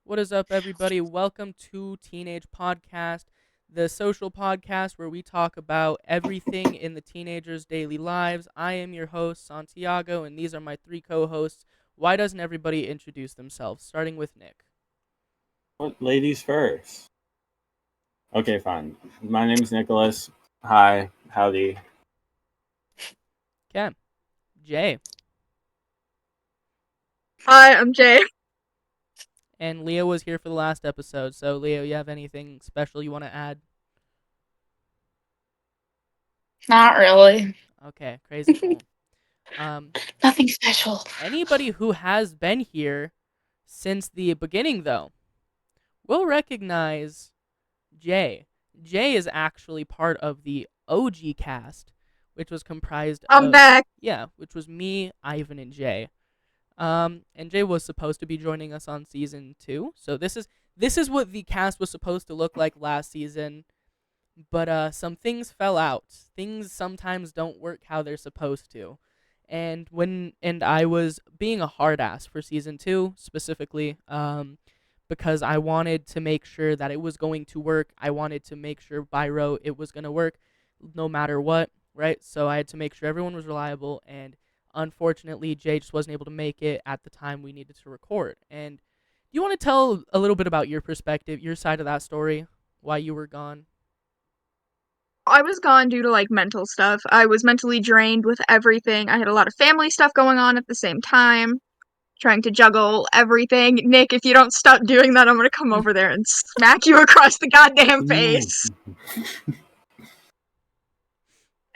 What is up, everybody? Welcome to Teenage Podcast, the social podcast where we talk about everything in the teenagers' daily lives. I am your host, Santiago, and these are my three co hosts. Why doesn't everybody introduce themselves? Starting with Nick. Ladies first. Okay, fine. My name is Nicholas. Hi, howdy. Okay. Jay. Hi, I'm Jay. And Leo was here for the last episode. So, Leo, you have anything special you want to add? Not really. Okay, crazy cool. Nothing special. Anybody who has been here since the beginning, though, will recognize Jay. Jay is actually part of the OG cast, which was comprised I'm of back. which was me, Ivan, and Jay. And Jay was supposed to be joining us on season 2. So this is what the cast was supposed to look like last season. But some things fell out. Things sometimes don't work how they're supposed to. And I was being a hard ass for season 2 specifically, because I wanted to make sure that it was going to work. I wanted to make sure by row it was going to work no matter what, right? So I had to make sure everyone was reliable, and unfortunately Jay just wasn't able to make it at the time we needed to record. And you want to tell a little bit about your perspective, your side of that story, why you were gone? I was gone due to mental stuff. I was mentally drained with everything. I had a lot of family stuff going on at the same time, trying to juggle everything. Nick, if you don't stop doing that, I'm gonna come over there and smack you across the goddamn face.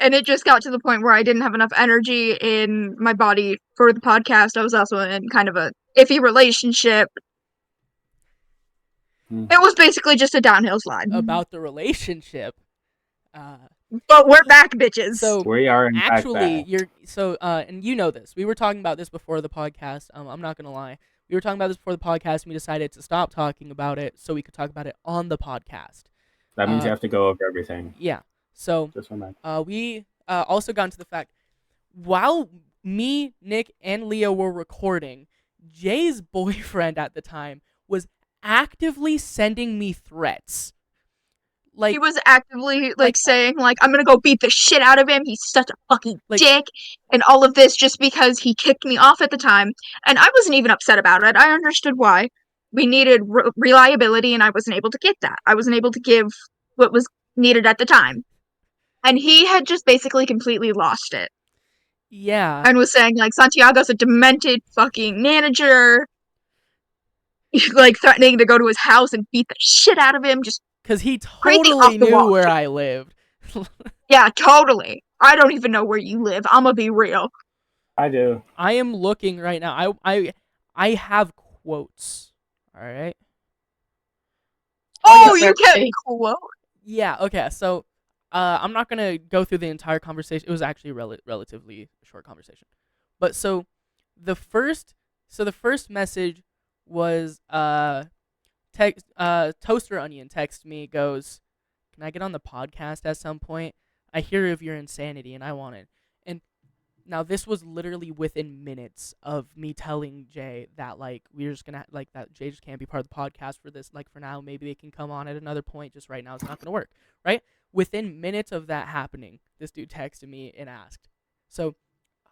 And it just got to the point where I didn't have enough energy in my body for the podcast. I was also in kind of a iffy relationship. It was basically just a downhill slide. About the relationship. But we're back, bitches. So we are in actually, back. And you know this. We were talking about this before the podcast. I'm not gonna lie. We were talking about this before the podcast, and we decided to stop talking about it so we could talk about it on the podcast. That means you have to go over everything. Yeah. So Just one we also got into the fact while me, Nick, and Leo were recording, Jay's boyfriend at the time was actively sending me threats. He was actively saying I'm gonna go beat the shit out of him. He's such a fucking dick, and all of this just because he kicked me off at the time. And I wasn't even upset about it. I understood why. We needed reliability, and I wasn't able to get that. I wasn't able to give what was needed at the time. And he had just basically completely lost it. Yeah. And was saying Santiago's a demented fucking manager. Threatening to go to his house and beat the shit out of him. Just because he totally knew where I lived. Yeah, totally. I don't even know where you live. I'm gonna be real. I do. I am looking right now. I have quotes. All right. Oh, you can quote. Yeah. Okay. So, I'm not gonna go through the entire conversation. It was actually a relatively short conversation. But the first message was Toaster Onion texts me, goes, "Can I get on the podcast at some point? I hear of your insanity and I want it." And now this was literally within minutes of me telling Jay that we're just gonna that Jay just can't be part of the podcast for this. For now, maybe they can come on at another point. Just right now, it's not gonna work. Right? Within minutes of that happening, this dude texted me and asked. So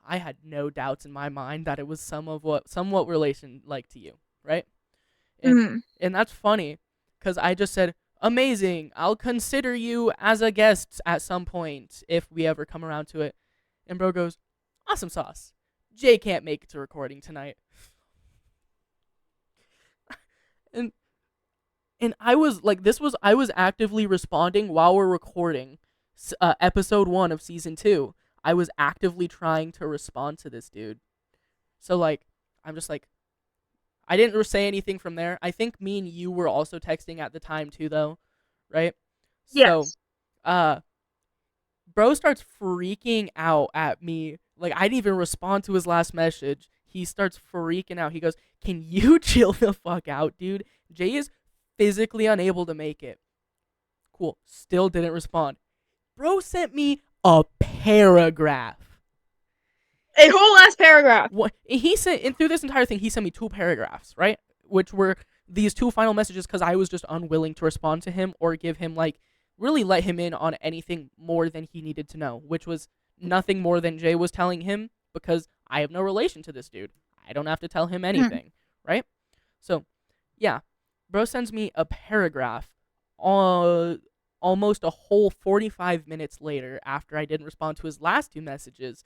I had no doubts in my mind that it was somewhat relation to you, right? And that's funny because I just said, "Amazing, I'll consider you as a guest at some point if we ever come around to it." And bro goes, "Awesome sauce. Jay can't make it to recording tonight." and I was I was actively responding while we're recording episode 1 of season 2. I was actively trying to respond to this dude. So I'm just I didn't say anything from there. I think me and you were also texting at the time too, though, right? Yes. So, bro starts freaking out at me. I didn't even respond to his last message. He starts freaking out. He goes, "Can you chill the fuck out, dude? Jay is physically unable to make it." Cool. Still didn't respond. Bro sent me a paragraph. A whole ass paragraph. What he sent, and through this entire thing, he sent me 2 paragraphs, right? Which were these 2 final messages because I was just unwilling to respond to him or give him like really let him in on anything more than he needed to know, which was nothing more than Jay was telling him because I have no relation to this dude. I don't have to tell him anything, right? So, yeah, bro sends me a paragraph almost a whole 45 minutes later after I didn't respond to his last 2 messages,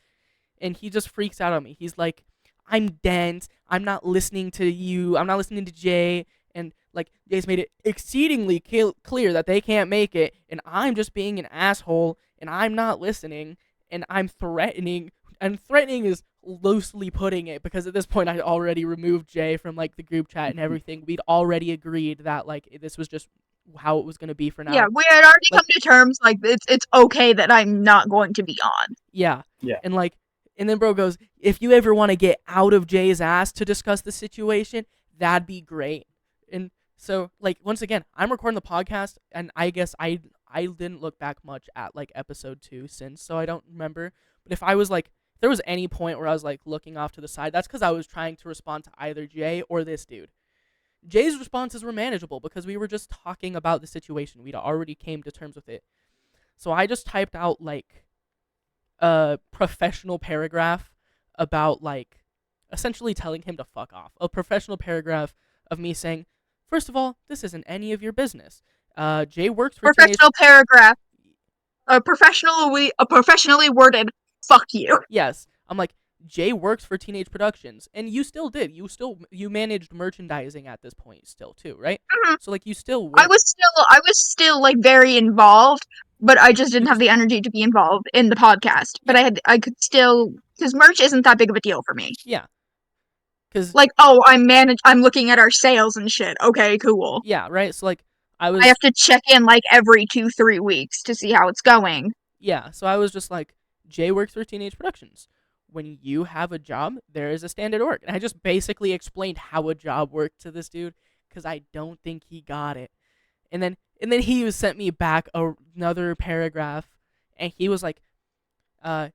and he just freaks out on me. He's like, I'm dense. I'm not listening to you. I'm not listening to Jay. And like Jay's made it exceedingly clear that they can't make it, and I'm just being an asshole, and I'm not listening, and I'm threatening. And threatening is loosely putting it because at this point I already removed Jay from like the group chat and everything. We'd already agreed that like this was just how it was going to be for now. Yeah, we had already come to terms like it's okay that I'm not going to be on. Yeah. And like, and then bro goes, if you ever want to get out of Jay's ass to discuss the situation, that'd be great. And so like once again, I'm recording the podcast, and I guess I didn't look back much at like episode 2 since, so I don't remember. But if I was like, if there was any point where I was like looking off to the side, that's because I was trying to respond to either Jay or this dude. Jay's responses were manageable because we were just talking about the situation. We'd already came to terms with it. So I just typed out like a professional paragraph about like essentially telling him to fuck off. A professional paragraph of me saying, first of all, this isn't any of your business. Jay works for professional paragraph. A professionally worded fuck you. Yes. I'm like, Jay works for Teenage Productions, and you still did. You managed merchandising at this point still too, right? Mm-hmm. So like you still work. I was still like very involved, but I just didn't have the energy to be involved in the podcast. But I could still, because merch isn't that big of a deal for me. Yeah. Cause like, oh, I'm looking at our sales and shit. Okay, cool. Yeah, right. So like I have to check in like every 2-3 weeks to see how it's going. Yeah, so I was just like, Jay works for Teenage Productions. When you have a job, there is a standard org. And I just basically explained how a job worked to this dude because I don't think he got it. And then he sent me back another paragraph, and he was like, the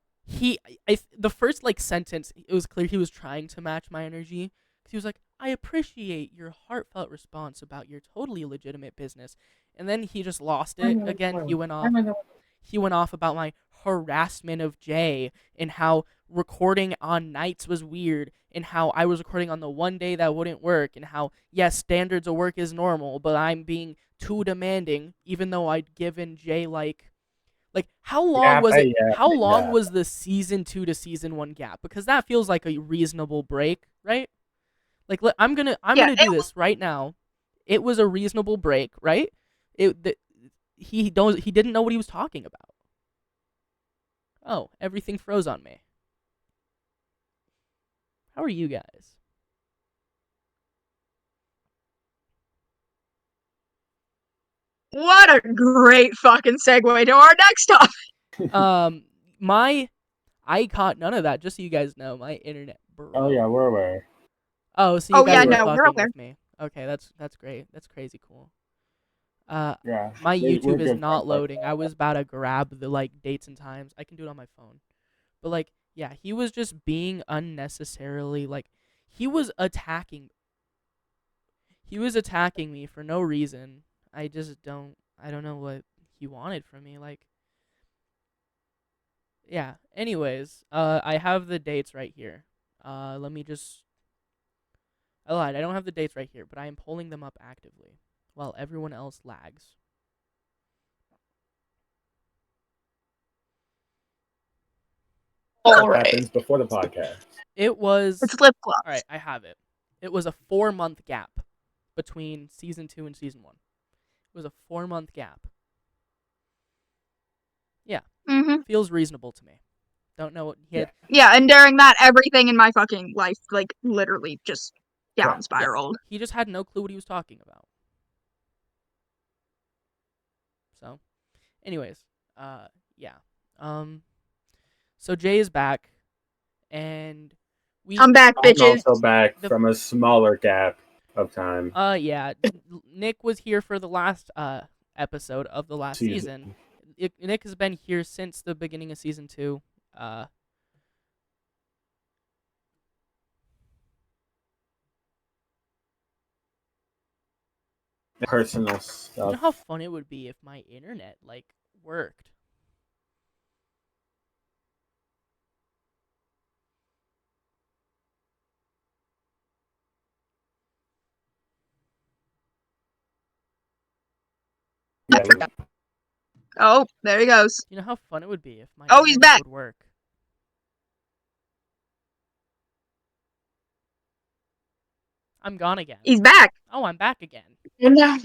first like sentence, it was clear he was trying to match my energy. He was like, I appreciate your heartfelt response about your totally legitimate business. And then he just lost it again. He went off about my harassment of Jay and how recording on nights was weird and how I was recording on the one day that wouldn't work and how, yes, standards of work is normal, but I'm being too demanding even though I'd given Jay like how long was it? How long was the season 2 to season 1 gap? Because that feels like a reasonable break, right? Like I'm gonna do this right now. It was a reasonable break, right? He didn't know what he was talking about. Oh, everything froze on me. How are you guys? What a great fucking segue to our next topic. I caught none of that. Just so you guys know, my internet broke. Oh yeah, we're aware. Oh, so you guys were fucking with me. Okay, that's great. That's crazy cool. Yeah. My YouTube is not loading. I was about to grab the like dates and times. I can do it on my phone. But like, yeah, he was just being unnecessarily like he was attacking me for no reason. I don't know what he wanted from me. Like, yeah. Anyways, I have the dates right here. Let me just. I lied. I don't have the dates right here, but I am pulling them up actively while everyone else lags. What happens before the podcast? It was. It's lip gloss. All right, I have it. It was a 4-month gap between season 2 and season 1. It was a 4-month gap. Yeah. Mm-hmm. Feels reasonable to me. Don't know what he had. Yeah, and during that, everything in my fucking life, like, literally just down spiraled. Yeah. He just had no clue what he was talking about. So, anyways, yeah. So Jay is back, and I'm back, bitches. I'm also back from a smaller gap of time. Yeah. Nick was here for the last episode of the last season. Nick has been here since the beginning of season 2. personal You stuff. know how fun it would be if my internet worked. Yeah. Oh, there he goes. You know how fun it would be if my Oh, he's internet back. would work. I'm gone again. He's back. Oh, I'm back again. Yeah.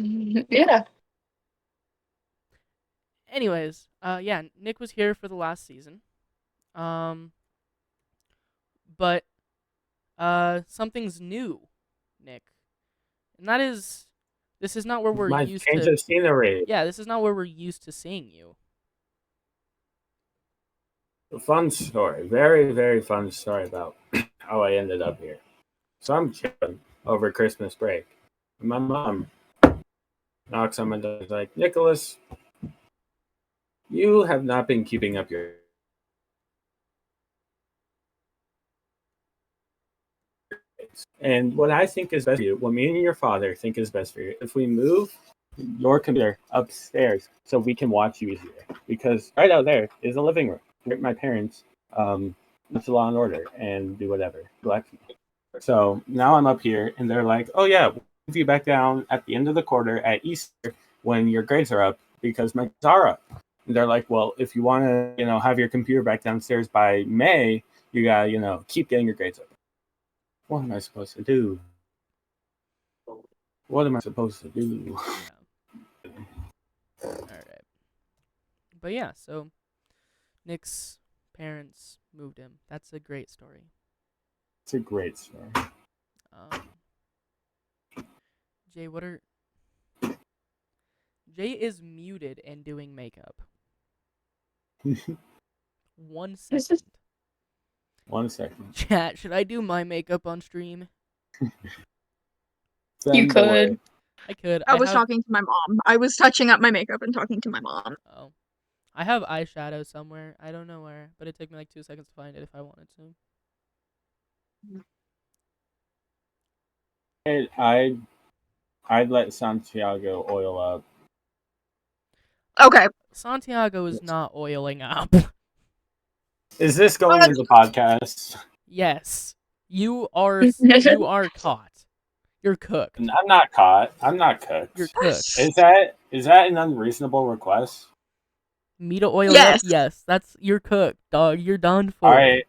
Anyways, yeah, Nick was here for the last season. But something's new, Nick. And that is, this is not where we're My used change to. of scenery. Yeah, this is not where we're used to seeing you. A fun story. Very, very fun story about how I ended up here. So I'm chilling over Christmas break. And my mom knocks on my door. She's like, Nicholas, you have not been keeping up your. And what I think is best for you, what me and your father think is best for you, if we move your computer upstairs so we can watch you easier. Because right out there is a living room where my parents watch Law and Order and do whatever. So now I'm up here and they're like, oh yeah, we'll move you back down at the end of the quarter at Easter when your grades are up because my grades are up. And they're like, well, if you want to, have your computer back downstairs by May, you gotta, keep getting your grades up. What am I supposed to do? What am I supposed to do? Yeah. Alright. But yeah, so Nick's parents moved him. That's a great story. It's a great story. Jay, Jay is muted and doing makeup. 1 second. 1 second. Chat, should I do my makeup on stream? You could. I could. I was talking to my mom. I was touching up my makeup and talking to my mom. Oh. I have eyeshadow somewhere. I don't know where, but it took me like 2 seconds to find it if I wanted to. I'd let Santiago oil up. Okay. Santiago is not oiling up. Is this going into the podcast? Yes. You are caught. You're cooked. I'm not caught. I'm not cooked. You're cooked. Is that an unreasonable request? Me to oil Yes. up? Yes. You're cooked, dog. You're done for. Alright.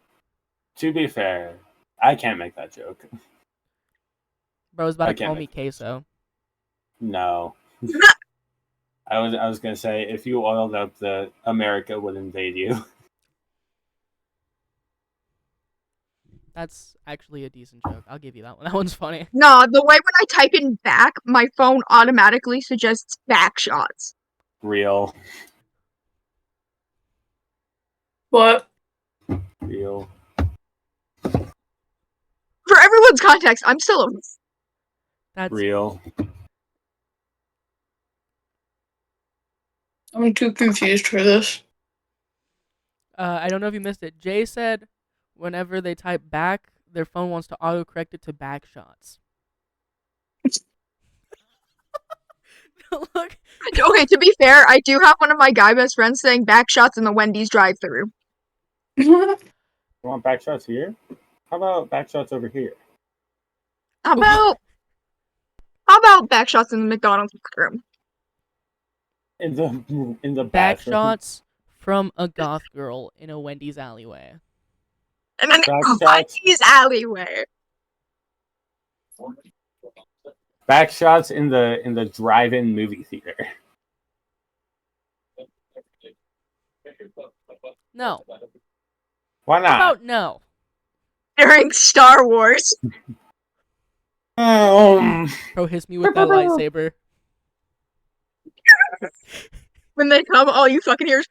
To be fair, I can't make that joke. Bro's about to call me queso. No. I was gonna say if you oiled up, the America would invade you. That's actually a decent joke. I'll give you that one. That one's funny. No, the way when I type in back, my phone automatically suggests back shots. Real. What? Real. For everyone's context, I'm still a... That's real. I'm too confused for this. I don't know if you missed it. Jay said whenever they type back, their phone wants to autocorrect it to back shots. Look. Okay, to be fair, I do have one of my guy best friends saying back shots in the Wendy's drive-thru. You want back shots here? How about back shots over here? How about back shots in the McDonald's room? In the Back bathroom. shots from a goth girl in a Wendy's alleyway. And then Wendy's alleyway. Back shots in the drive-in movie theater. No. Why not? How about no? During Star Wars. Bro hits me with that lightsaber. When they come, all you fucking hear is...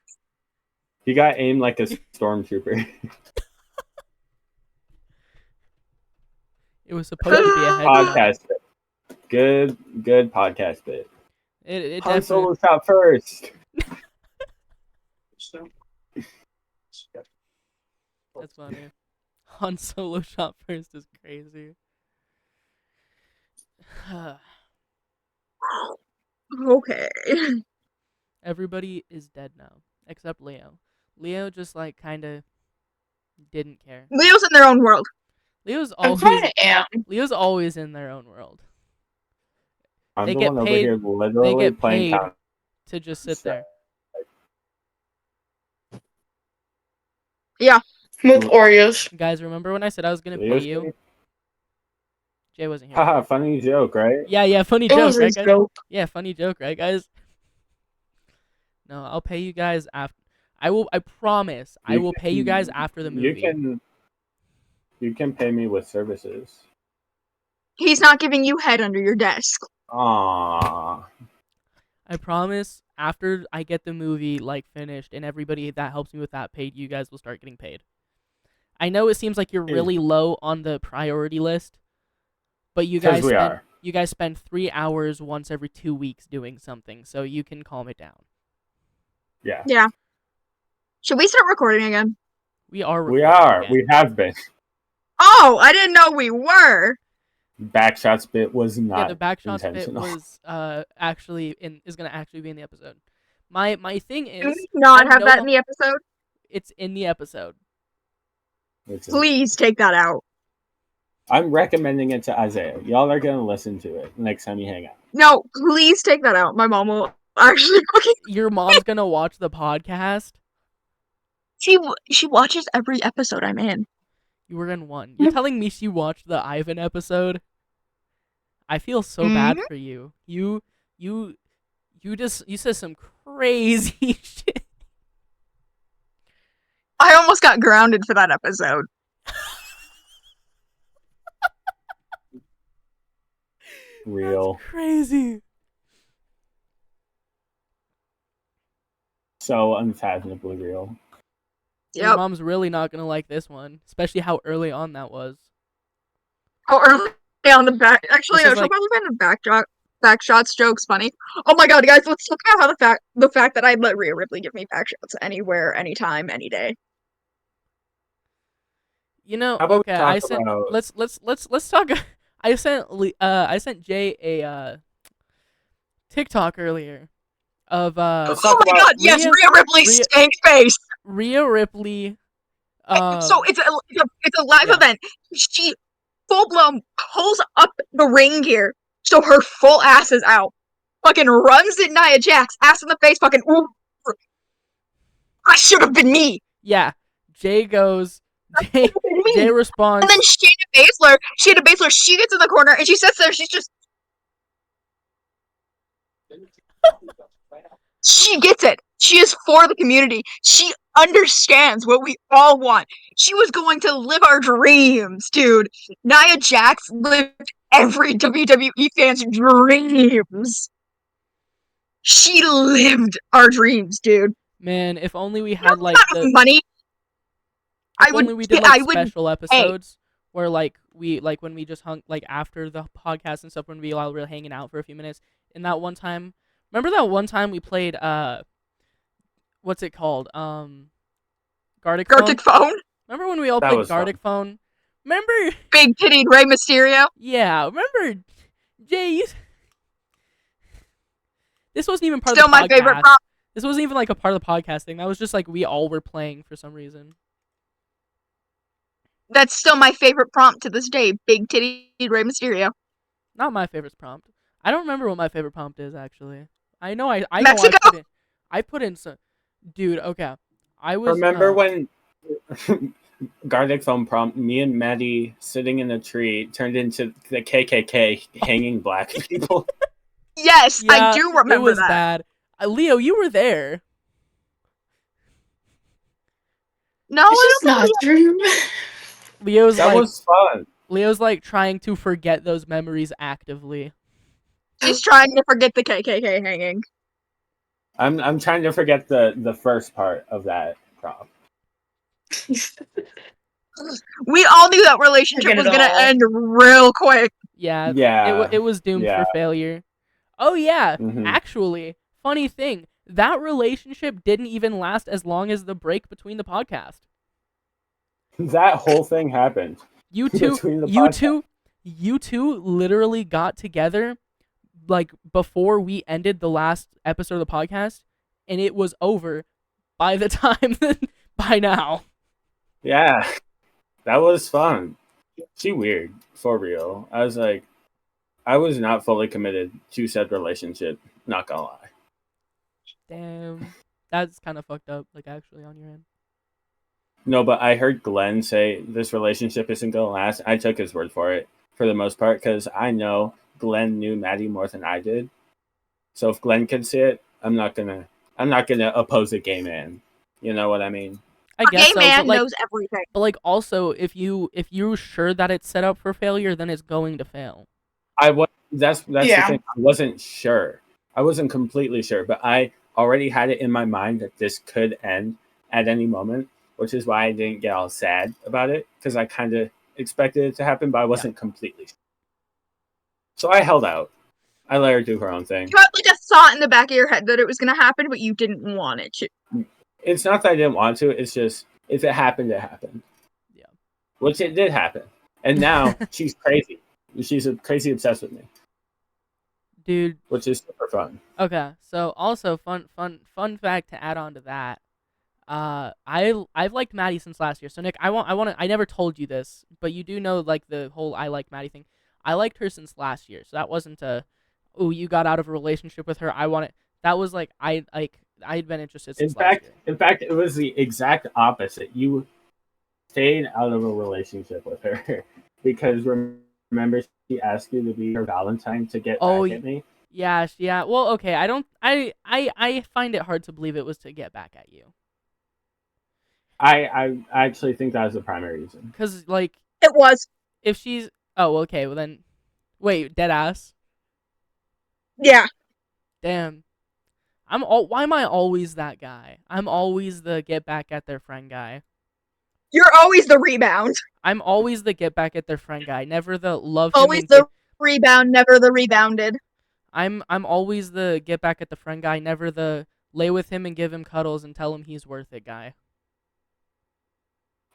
You got aimed like a stormtrooper. It was supposed to be a headshot. Podcast bit. Good podcast bit. It Han Solo shot first. That's funny. Han Solo shot first is crazy. Okay. Everybody is dead now except Leo. Leo just like kind of didn't care. Leo's in their own world. Leo's I always kind of am. Leo's always in their own world. I'm They the get one over paid- here They literally get playing paid Counter. to just sit there. With Oreos. Guys, remember when I said I was gonna pay you? Jay wasn't here. Haha, funny joke, right? Yeah, funny It joke, was a right, guys? joke. Yeah, funny joke, right, guys? No, I'll pay you guys after. I promise. I will pay you guys after the movie. You can pay me with services. He's not giving you head under your desk. Aww. I promise. After I get the movie like finished and everybody that helps me with that paid, you guys will start getting paid. I know it seems like you're really low on the priority list, but you guys spend 3 hours once every 2 weeks doing something, so you can calm it down. Yeah. Yeah. Should we start recording again? We are. We are. We have been. Oh, I didn't know we were. Backshots bit was not. Yeah, the backshots bit intentional. was is gonna actually be in the episode. My thing Do is we not I'm have no that lo- in the episode? It's in the episode. Please take that out. I'm recommending it to Isaiah. Y'all are gonna listen to it next time you hang out. No, please take that out. My mom will actually fucking. Your mom's gonna watch the podcast. She watches every episode I'm in. You were in one. You're telling me she watched the Ivan episode? I feel so bad for you. You said some crazy shit. I almost got grounded for that episode. Real. That's crazy. So unfathomably real. Your Yep. mom's really not gonna like this one, especially how early on that was. Oh, early on the back. Actually, This I is should like- probably find the backshots jokes funny. Oh my god, guys, let's talk about how the fact that I'd let Rhea Ripley give me backshots anywhere, anytime, any day. You know, How about we okay, talk I sent about- let's talk. I sent Jay a TikTok earlier of Let's Oh talk my about god, yes, Rhea- Rhea Ripley's Rhea- stank face. Rhea Ripley. So it's a live yeah. event. She full blown pulls up the ring gear so her full ass is out. Fucking runs at Nia Jax, ass in the face, fucking ooh. I should have been me. Yeah, Jay goes. That should have been me. Jay responds. And then Shayna Baszler, she gets in the corner and she sits there, she's just she gets it. She is for the community. She understands what we all want. She was going to live our dreams, dude. Nia Jax lived every WWE fan's dreams. She lived our dreams, dude. Man, if only we You know had the like amount of money if I would only we did I like would special episodes where like we like when we just hung like after the podcast and stuff when we all were hanging out for a few minutes. And that one time, remember that one time we played what's it called? Gartic Gartic phone? Remember when we all That played was fun. Gartic Phone? Remember? Big tittied Rey Mysterio? Yeah, remember Jay? This wasn't even part Still of the podcast. my favorite prop. This wasn't even like a part of the podcast thing. That was just like we all were playing for some reason. That's still my favorite prompt to this day. Big tittied Rey Mysterio. Not my favorite prompt. I don't remember what my favorite prompt is actually. I know I Mexico? I put in some dude, okay. I was Remember when Garlic Phone prompt, me and Maddie sitting in a tree turned into the KKK hanging black people? Yes, yeah, I do remember it was that. bad. Leo, you were there. No, It's just not true. Leo's That like was fun. Leo's like trying to forget those memories actively. he's trying to forget the KKK hanging. I'm trying to forget the first part of that prompt. We all knew that relationship Forget was it gonna all. end real quick. Yeah, Yeah. it was doomed Yeah. for failure. Oh yeah, Mhm. actually, funny thing, that relationship didn't even last as long as the break between the podcast. That whole thing happened. You two, Between the you podcast. two, you two literally got together like before we ended the last episode of the podcast, and it was over by the time by now. Yeah, that was fun. She weird, for real. I was like, I was not fully committed to said relationship, not gonna lie. Damn. That's kind of fucked up, like, actually, on your end. No, but I heard Glenn say this relationship isn't gonna last. I took his word for it, for the most part, because I know Glenn knew Maddie more than I did. So if Glenn can see it, I'm not gonna oppose a gay man. You know what I mean? I A guess gay so, man but, like, knows everything. but, like, also, if you're sure that it's set up for failure, then it's going to fail. That's the thing. I wasn't sure. I wasn't completely sure, but I already had it in my mind that this could end at any moment, which is why I didn't get all sad about it, because I kind of expected it to happen, but I wasn't completely sure. So I held out. I let her do her own thing. You had like a thought in the back of your head that it was going to happen, but you didn't want it to. It's not that I didn't want to. It's just, if it happened, it happened. Yeah. Which it did happen. And now she's crazy. She's crazy obsessed with me. Dude. Which is super fun. Okay, so also fun fact to add on to that. I've liked Maddie since last year. So Nick, I never told you this, but you do know like the whole I like Maddie thing. I liked her since last year, so that wasn't a, oh, you got out of a relationship with her. I want it. That was like I had been interested since last year. In fact, it was the exact opposite. You stayed out of a relationship with her because remember she asked you to be her Valentine to get back at me. Yeah. Well, okay. I find it hard to believe it was to get back at you. I actually think that was the primary reason. Because, like... It was. If she's... Oh, okay, well then... Wait, dead ass? Yeah. Damn. Why am I always that guy? I'm always the get back at their friend guy. You're always the rebound. I'm always the get back at their friend guy, never the love always him the rebound, never the rebounded. I'm always the get back at the friend guy, never the lay with him and give him cuddles and tell him he's worth it guy.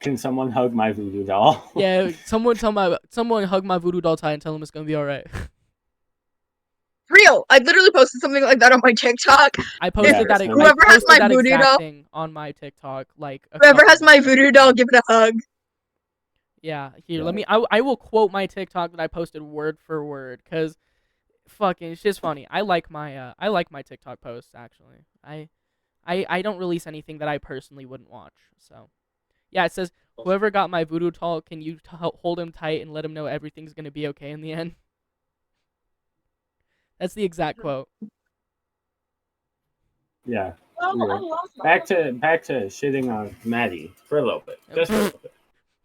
Can someone hug my voodoo doll? Yeah, someone hug my voodoo doll tight and tell him it's gonna be alright. Real. I literally posted something like that on my TikTok. I posted that. Whoever has my voodoo doll thing on my TikTok, like whoever has my voodoo doll, give it a hug. Yeah, here. Let me. I will quote my TikTok that I posted word for word, cause fucking it's just funny. I like my TikTok posts actually. I don't release anything that I personally wouldn't watch. So, yeah, it says whoever got my voodoo doll, can you hold him tight and let him know everything's gonna be okay in the end. That's the exact quote. Yeah. Back to shitting on Maddie for a little bit. Just for a little bit.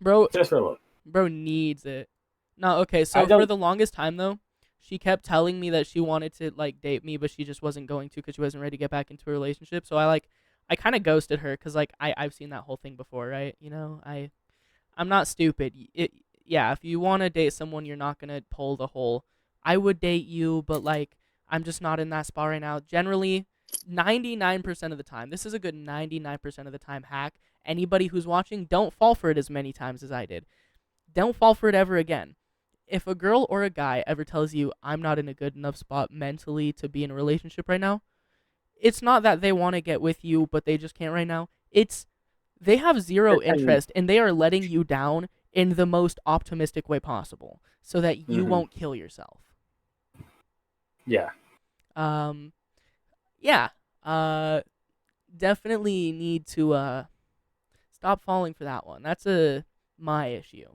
Bro, just for a little bit. Bro needs it. No, okay, so for the longest time though, she kept telling me that she wanted to like date me, but she just wasn't going to because she wasn't ready to get back into a relationship. So I kind of ghosted her because like I've seen that whole thing before, right? You know, I'm not stupid. Yeah, if you want to date someone, you're not gonna pull the whole I would date you, but like I'm just not in that spot right now. Generally, 99% of the time, this is a good 99% of the time hack. Anybody who's watching, don't fall for it as many times as I did. Don't fall for it ever again. If a girl or a guy ever tells you, I'm not in a good enough spot mentally to be in a relationship right now, it's not that they want to get with you, but they just can't right now. It's they have zero interest, and they are letting you down in the most optimistic way possible so that you won't kill yourself. Yeah. Yeah. Definitely need to stop falling for that one. That's my issue.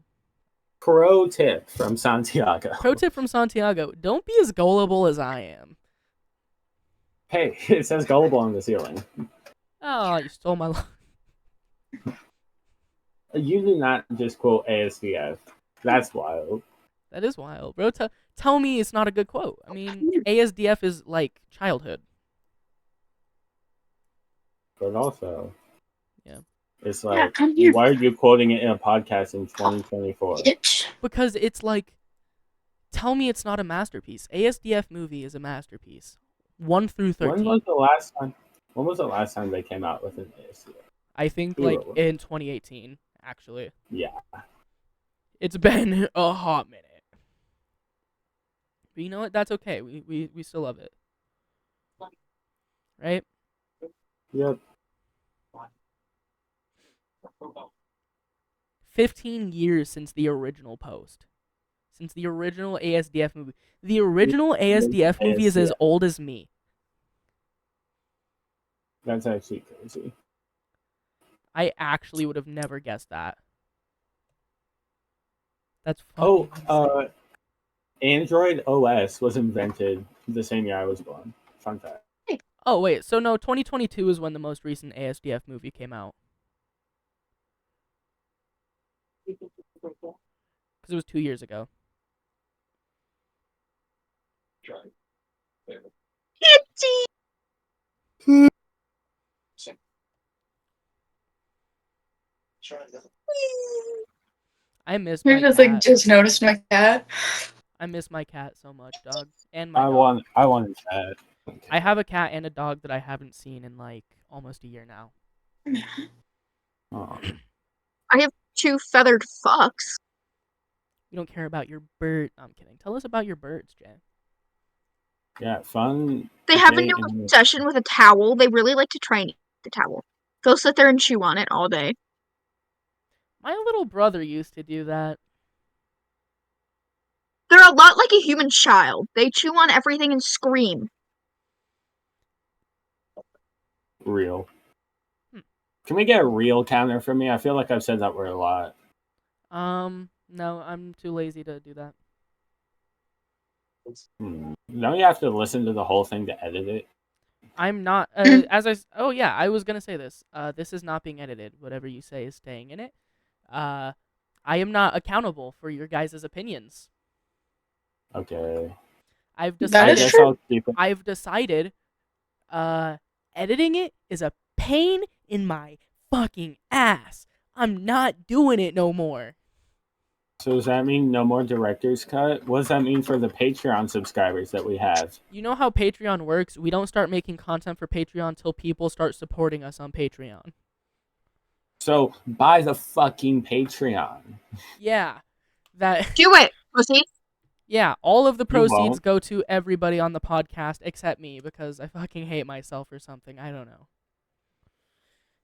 Pro tip from Santiago. Don't be as gullible as I am. Hey, it says gullible on the ceiling. Oh, you stole my line. You do not just quote ASDF. That's wild. That is wild, bro. Tell me it's not a good quote. I mean, ASDF is like childhood. But also, yeah, it's like, why are you quoting it in a podcast in 2024? Because it's like, tell me it's not a masterpiece. ASDF movie is a masterpiece. 1 through 13. When was the last time they came out with an ASDF? I think like in 2018, actually. Yeah. It's been a hot minute. But you know what? That's okay. We still love it. Right? Yep. 15 years since the original post. Since the original ASDF movie. The original ASDF movie is as old as me. That's actually crazy. I actually would have never guessed that. That's fucking insane. Android OS was invented the same year I was born. Fun fact. Oh, wait. So, no, 2022 is when the most recent ASDF movie came out. Because it was 2 years ago. I miss my cat. Just noticed my cat. I miss my cat so much, dog. And I dog. want a cat. I have a cat and a dog that I haven't seen in like almost a year now. Oh. I have 2 feathered fucks. You don't care about your bird. I'm kidding. Tell us about your birds, Jay. Yeah, fun. They have a new obsession with a towel. They really like to try and eat the towel. They'll sit there and chew on it all day. My little brother used to do that. They're a lot like a human child. They chew on everything and scream. Real. Can we get a real counter for me? I feel like I've said that word a lot. No, I'm too lazy to do that. Don't you have to listen to the whole thing to edit it? I'm not. Oh yeah, I was gonna say this. This is not being edited. Whatever you say is staying in it. I am not accountable for your guys' opinions. Okay. I've decided. That is true. I've decided. Editing it is a pain in my fucking ass. I'm not doing it no more. So does that mean no more director's cut? What does that mean for the Patreon subscribers that we have? You know how Patreon works? We don't start making content for Patreon until people start supporting us on Patreon. So buy the fucking Patreon. Yeah. That. Do it, pussy. Yeah, all of the proceeds go to everybody on the podcast except me because I fucking hate myself or something. I don't know.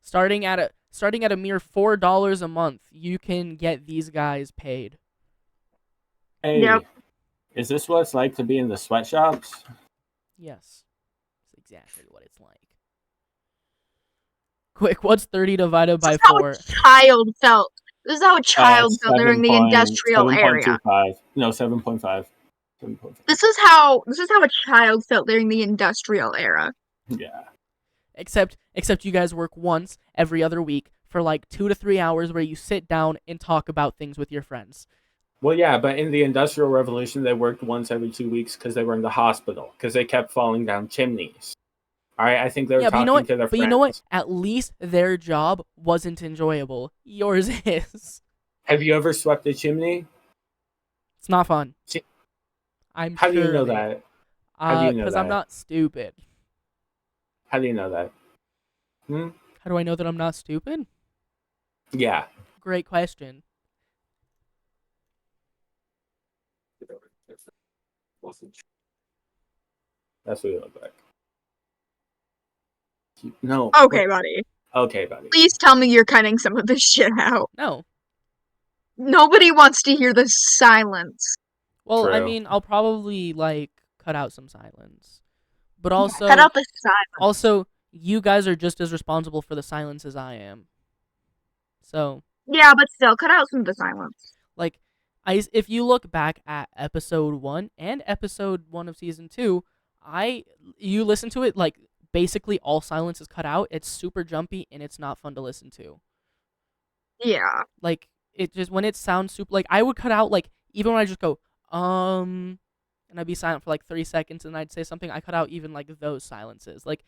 Starting at a mere $4 a month, you can get these guys paid. Hey, yep. Is this what it's like to be in the sweatshops? Yes, that's exactly what it's like. Quick, what's 30 divided by 4? This is how a child felt. This is how a child felt during the industrial area. 7.25. No, 7.5. 7.5. This is how a child felt during the industrial era. Yeah. Except you guys work once every other week for like 2 to 3 hours where you sit down and talk about things with your friends. Well, yeah, but in the Industrial Revolution, they worked once every 2 weeks because they were in the hospital because they kept falling down chimneys. All right, I think they were talking to their friends. But you know what? At least their job wasn't enjoyable. Yours is. Have you ever swept a chimney? It's not fun. How do you know that? How do you know because that? I'm not stupid. How do you know that? How do I know that I'm not stupid? Yeah. Great question. That's what you look like. No. Okay, buddy. Okay, buddy. Please tell me you're cutting some of this shit out. No. Nobody wants to hear the silence. Well, True. I mean, I'll probably cut out some silence. But also cut out the silence. Also, you guys are just as responsible for the silence as I am. So yeah, but still, cut out some of the silence. Like, if you look back at episode 1 and episode 1 of season 2, you listen to it, like, basically all silence is cut out. It's super jumpy and it's not fun to listen to. Yeah. Like, it just, when it sounds super, like, I would cut out, like, even when I just go, and I'd be silent for like 3 seconds and I'd say something, I cut out even like those silences. Like,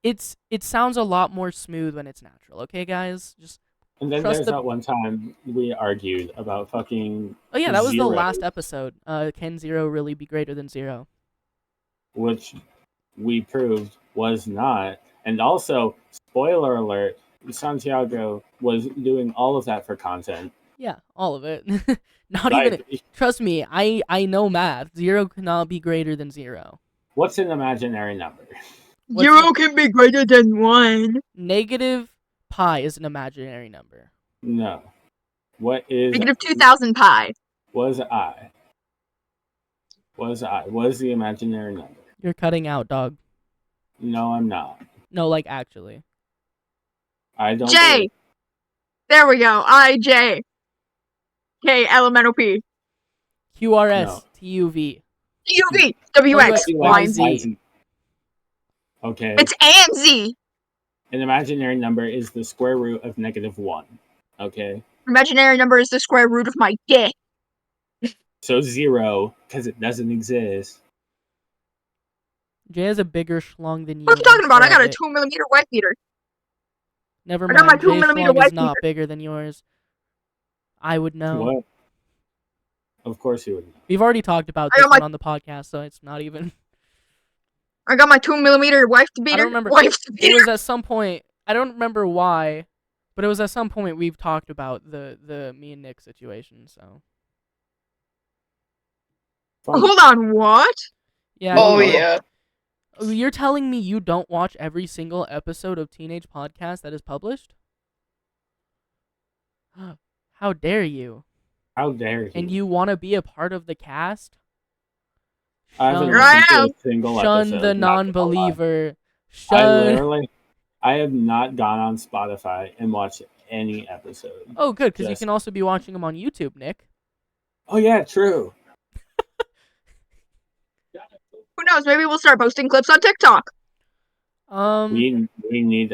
it sounds a lot more smooth when it's natural, okay, guys? Just and then there's that one time we argued about fucking. Oh yeah, that was the last episode. Can 0 really be greater than 0? Which we proved was not. And also, spoiler alert, Santiago was doing all of that for content. Yeah, all of it. Not even. Trust me, I know math. 0 cannot be greater than 0. What's an imaginary number? 0 can be greater than 1. Negative pi is an imaginary number. No. What is Negative 2,000 pi. Was I? What is the imaginary number? You're cutting out, dog. No, I'm not. No, like actually. I don't. J. There we go. I-J. K, elemental P. QRS, No. TUV. TUV, WX, Y, and Z. Z. Okay. It's and Z. An imaginary number is the square root of -1. Okay. Imaginary number is the square root of my dick. So 0, because it doesn't exist. Jay has a bigger schlong than you. What are you talking about? I got a 2mm wife beater. Never I got my mind. Jay's 2mm schlong wife is not beater. bigger than yours. I would know. What? Of course you would know. We've already talked about this one on the podcast, so it's not even. I got my 2mm wife beater. I don't remember. It was at some point. I don't remember why, but it was at some point we've talked about the me and Nick situation. So. Hold on, what? Yeah. Oh yeah. You're telling me you don't watch every single episode of Teenage Podcast that is published? How dare you? How dare you? And you want to be a part of the cast? I haven't Here I listened to am. a single Shun episode, the not gonna lie. non-believer. Shun. I have not gone on Spotify and watched any episode. Oh, good, because you can also be watching them on YouTube, Nick. Oh yeah, true. Who knows? Maybe we'll start posting clips on TikTok. We need.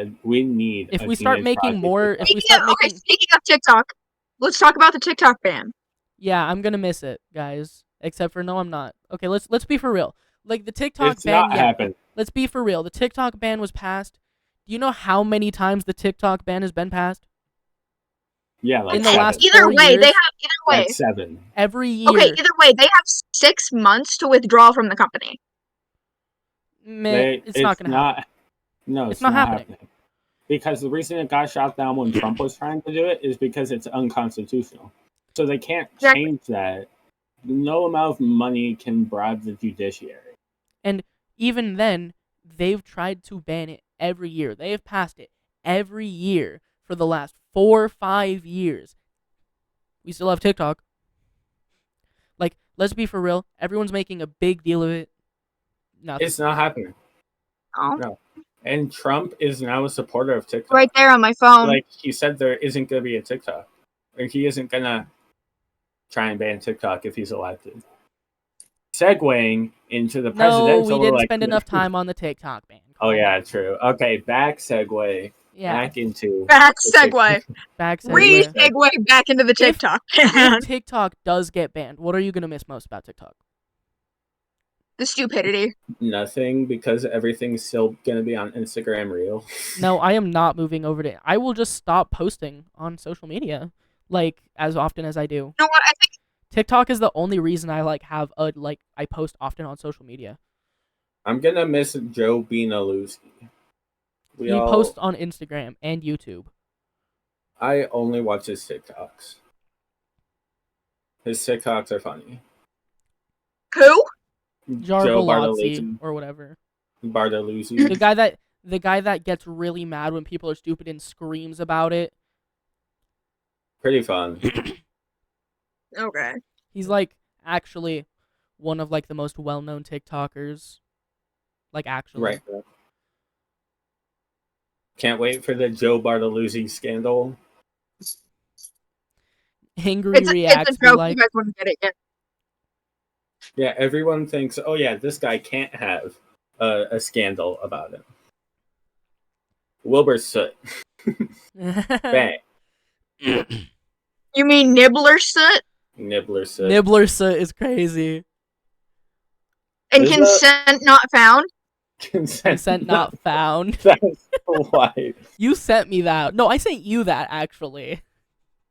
If a we start Teenage making Project more, TikTok. if we start making. Speaking of TikTok, let's talk about the TikTok ban. Yeah, I'm gonna miss it, guys. Except for no, I'm not. Okay, let's be for real. Like the TikTok It's ban. not Yeah, happened. let's be for real. The TikTok ban was passed. Do you know how many times the TikTok ban has been passed? Yeah, like in the 7. last Either 4 way, years, they have either way. Like 7. Every year. Okay, either way, they have 6 months to withdraw from the company. It's not gonna happen. No, It's not happening. Because the reason it got shot down when Trump was trying to do it is because it's unconstitutional. So they can't change that. No amount of money can bribe the judiciary. And even then, they've tried to ban it every year. They have passed it every year for the last 4 or 5 years. We still have TikTok. Like, let's be for real. Everyone's making a big deal of it. Nothing. It's not happening. Oh. No. And Trump is now a supporter of TikTok. Right there on my phone. Like, he said there isn't going to be a TikTok. Or he isn't going to try and ban TikTok if he's elected. Segueing into the presidential No, we didn't election. spend enough time on the TikTok ban. Oh, yeah, true. Okay, back segue. Yeah. Back into... Back segue. Back segue. Re-segue back into the TikTok ban. If TikTok does get banned, what are you going to miss most about TikTok? The stupidity. Nothing, because everything's still going to be on Instagram Reel. No, I am not moving over to... I will just stop posting on social media, like, as often as I do. You know what? I think TikTok is the only reason I, I post often on social media. I'm going to miss Joe being a loser. He posts on Instagram and YouTube. I only watch his TikToks. His TikToks are funny. Who? Joe Bartolozzi or whatever. Bartolozzi. The guy that gets really mad when people are stupid and screams about it. Pretty fun. Okay. He's like actually one of like the most well-known TikTokers. Like actually. Right. Can't wait for the Joe Bartolozzi scandal. Angry reacts. It's a joke. You guys wouldn't get it yet. Yeah, everyone thinks, oh yeah, this guy can't have a scandal about him. Wilbur Soot. Bang. You mean Nibbler Soot? Nibbler Soot. Nibbler Soot is crazy. And consent not found? Consent not found. That's why. You sent me that. No, I sent you that actually.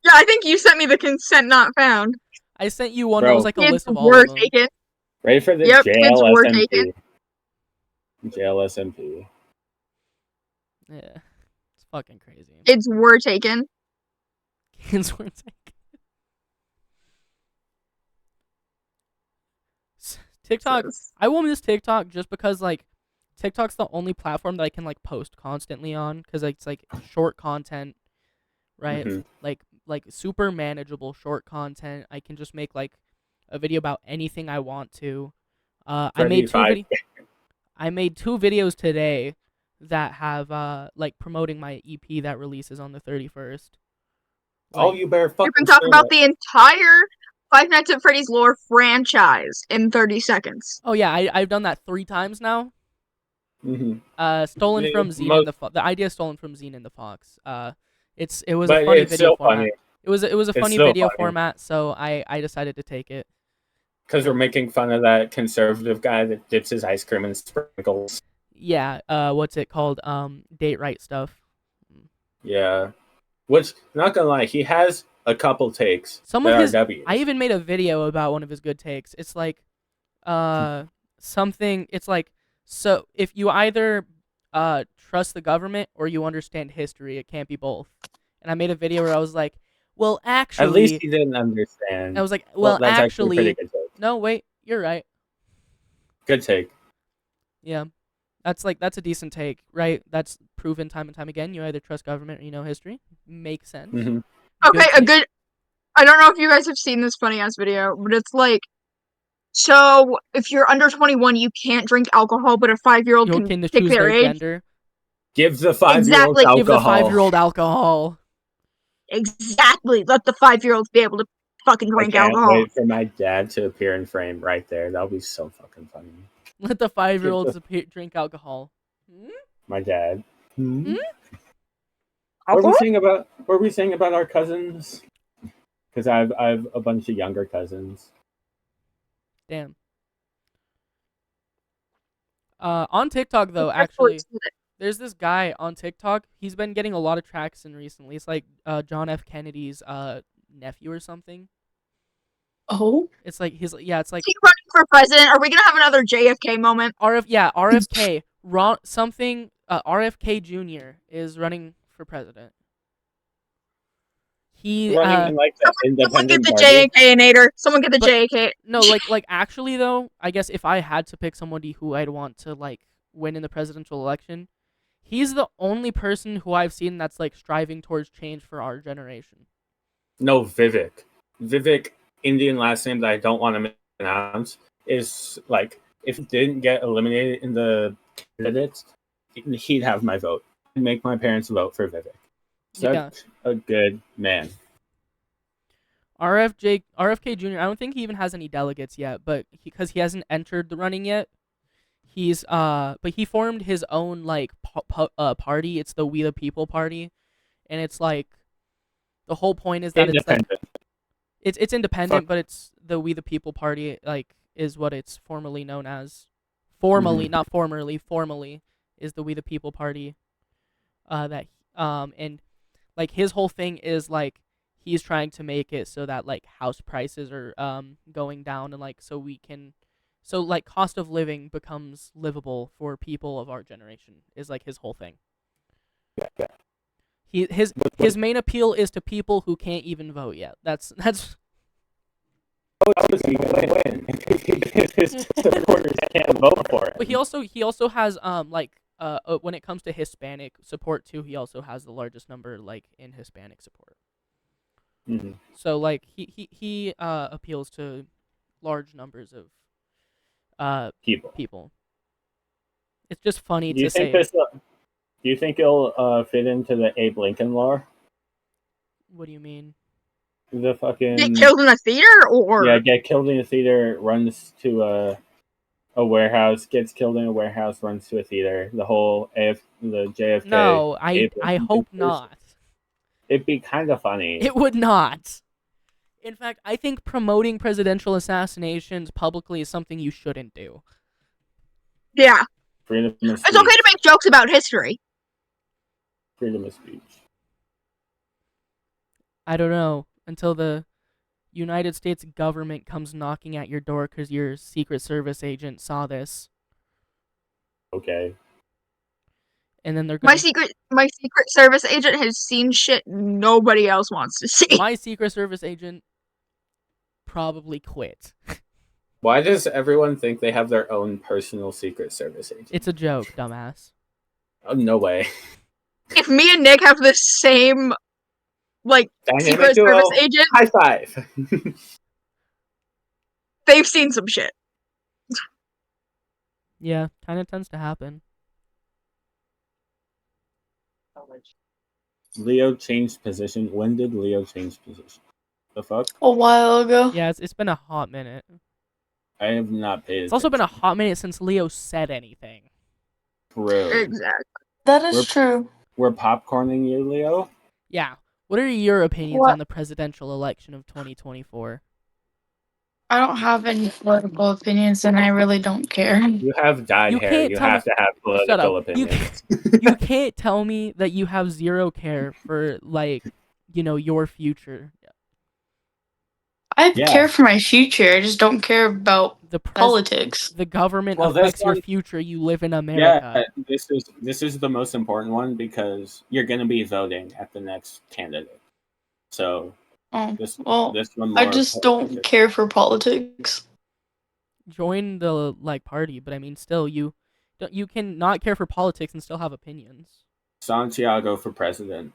Yeah, I think you sent me the consent not found. I sent you one that was like a list of all were of them. taken. Ready for the Yep, kids were taken. JLSMP. Yeah. It's fucking crazy. Kids were taken. Kids were taken. TikTok. I will miss TikTok just because like TikTok's the only platform that I can like post constantly on because it's like short content, right? Mm-hmm. Like super manageable short content. I can just make like a video about anything I want to. I made two videos today that have like promoting my EP that releases on the 31st. Like, you better fucking. You can talk about the entire Five Nights at Freddy's lore franchise in 30 seconds. Oh yeah, I've done that 3 times now. Mm-hmm. Stolen from Zine and the idea stolen from Zine and the Fox. It was a funny video format. Funny. It was a funny video format, so I decided to take it. Because we're making fun of that conservative guy that dips his ice cream in sprinkles. Yeah. What's it called? Date right stuff. Yeah. Which, not gonna lie, he has a couple takes. Some of his. I even made a video about one of his good takes. It's like, something. It's like, so if you either trust the government or you understand history, it can't be both. And I made a video where I was like, well, actually, at least he didn't understand. I was like, well that's actually, a pretty good take. No, wait, you're right. Good take. Yeah. That's a decent take, right? That's proven time and time again. You either trust government or you know history. Makes sense. Mm-hmm. Okay, a good. I don't know if you guys have seen this funny ass video, but it's like, so if you're under 21, you can't drink alcohol, but a 5-year-old can pick their age. Gender. Give the 5-year-old alcohol. Give the 5-year-old alcohol. Exactly. Let the 5-year-olds be able to fucking drink alcohol. I can't wait for my dad to appear in frame right there. That'll be so fucking funny. Let the 5-year-olds drink alcohol. My dad. What were we saying about our cousins? Because I have a bunch of younger cousins. Damn. On TikTok though, actually, there's this guy on TikTok. He's been getting a lot of traction recently. It's like John F. Kennedy's nephew or something. Oh, it's like it's like. Is he running for president? Are we gonna have another JFK moment? RFK. RFK Jr. is running for president. He running in like someone get the JFK-nator. Someone get the JFK. No, like actually though, I guess if I had to pick somebody who I'd want to like win in the presidential election, he's the only person who I've seen that's like striving towards change for our generation. No, Vivek. Vivek, Indian last name that I don't want to pronounce, is like, if he didn't get eliminated in the candidates, he'd have my vote. I'd make my parents vote for Vivek. Such a good man. RFK Jr. I don't think he even has any delegates yet, but because he hasn't entered the running yet, but he formed his own like party. It's the We the People Party, and it's like the whole point is that it's independent, but it's the We the People Party, like, is what it's formally known as. Not formerly. Formally is the We the People Party. And like his whole thing is like he's trying to make it so that like house prices are going down, and like so like cost of living becomes livable for people of our generation is like his whole thing. His main appeal is to people who can't even vote yet. That's his supporters can't vote for it. But he also has when it comes to Hispanic support too, he also has the largest number like in Hispanic support. Mm-hmm. So like he appeals to large numbers of people. It's just funny to say. Do you think it'll fit into the Abe Lincoln lore? What do you mean? The fucking get killed in a theater, or get killed in a theater, runs to a warehouse, gets killed in a warehouse, runs to a theater. The whole the JFK. No, I hope not. It'd be kind of funny. It would not. In fact, I think promoting presidential assassinations publicly is something you shouldn't do. Yeah. Freedom of speech. It's okay to make jokes about history. Freedom of speech. I don't know. Until the United States government comes knocking at your door because your Secret Service agent saw this. Okay. And then they're gonna... My Secret Service agent has seen shit nobody else wants to see. My Secret Service agent probably quit. Why does everyone think they have their own personal Secret Service agent? It's a joke, dumbass. Oh, no way. If me and Nick have the same, like, Dynamic Secret duo, Service agent, high five. they've seen some shit. Yeah, kind of tends to happen. Leo changed position. When did Leo change position? The fuck? A while ago. Yeah, it's been a hot minute. I have not paid It's also been a hot minute since Leo said anything. True. Exactly. That is true. We're popcorning you, Leo? Yeah. What are your opinions What? on the presidential election of 2024? I don't have any political opinions, and I really don't care. You have dyed You hair. can't You tell have me- to have Shut political up. You opinions. You can't tell me that you have zero care for, like, your future. I Yeah. care for my future. I just don't care about The politics. The government Well, this affects your one- future. You live in America. Yeah, this is the most important one because you're going to be voting at the next candidate. So Oh, this well, this one I more just don't care for politics. Join the party, but I mean, still, you can not care for politics and still have opinions. Santiago for president.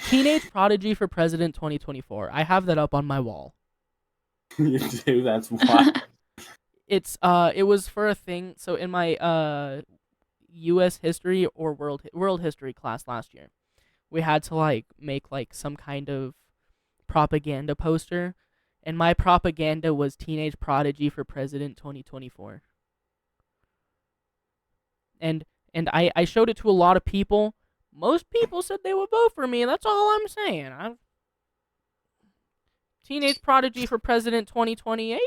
Teenage prodigy for president 2024. I have that up on my wall. You do. That's why. It was for a thing. So in my U.S. history or world history class last year, we had to make some kind of propaganda poster, and my propaganda was teenage prodigy for president 2024. And I showed it to a lot of people. Most people said they would vote for me, and that's all I'm saying. Teenage prodigy for president 2028?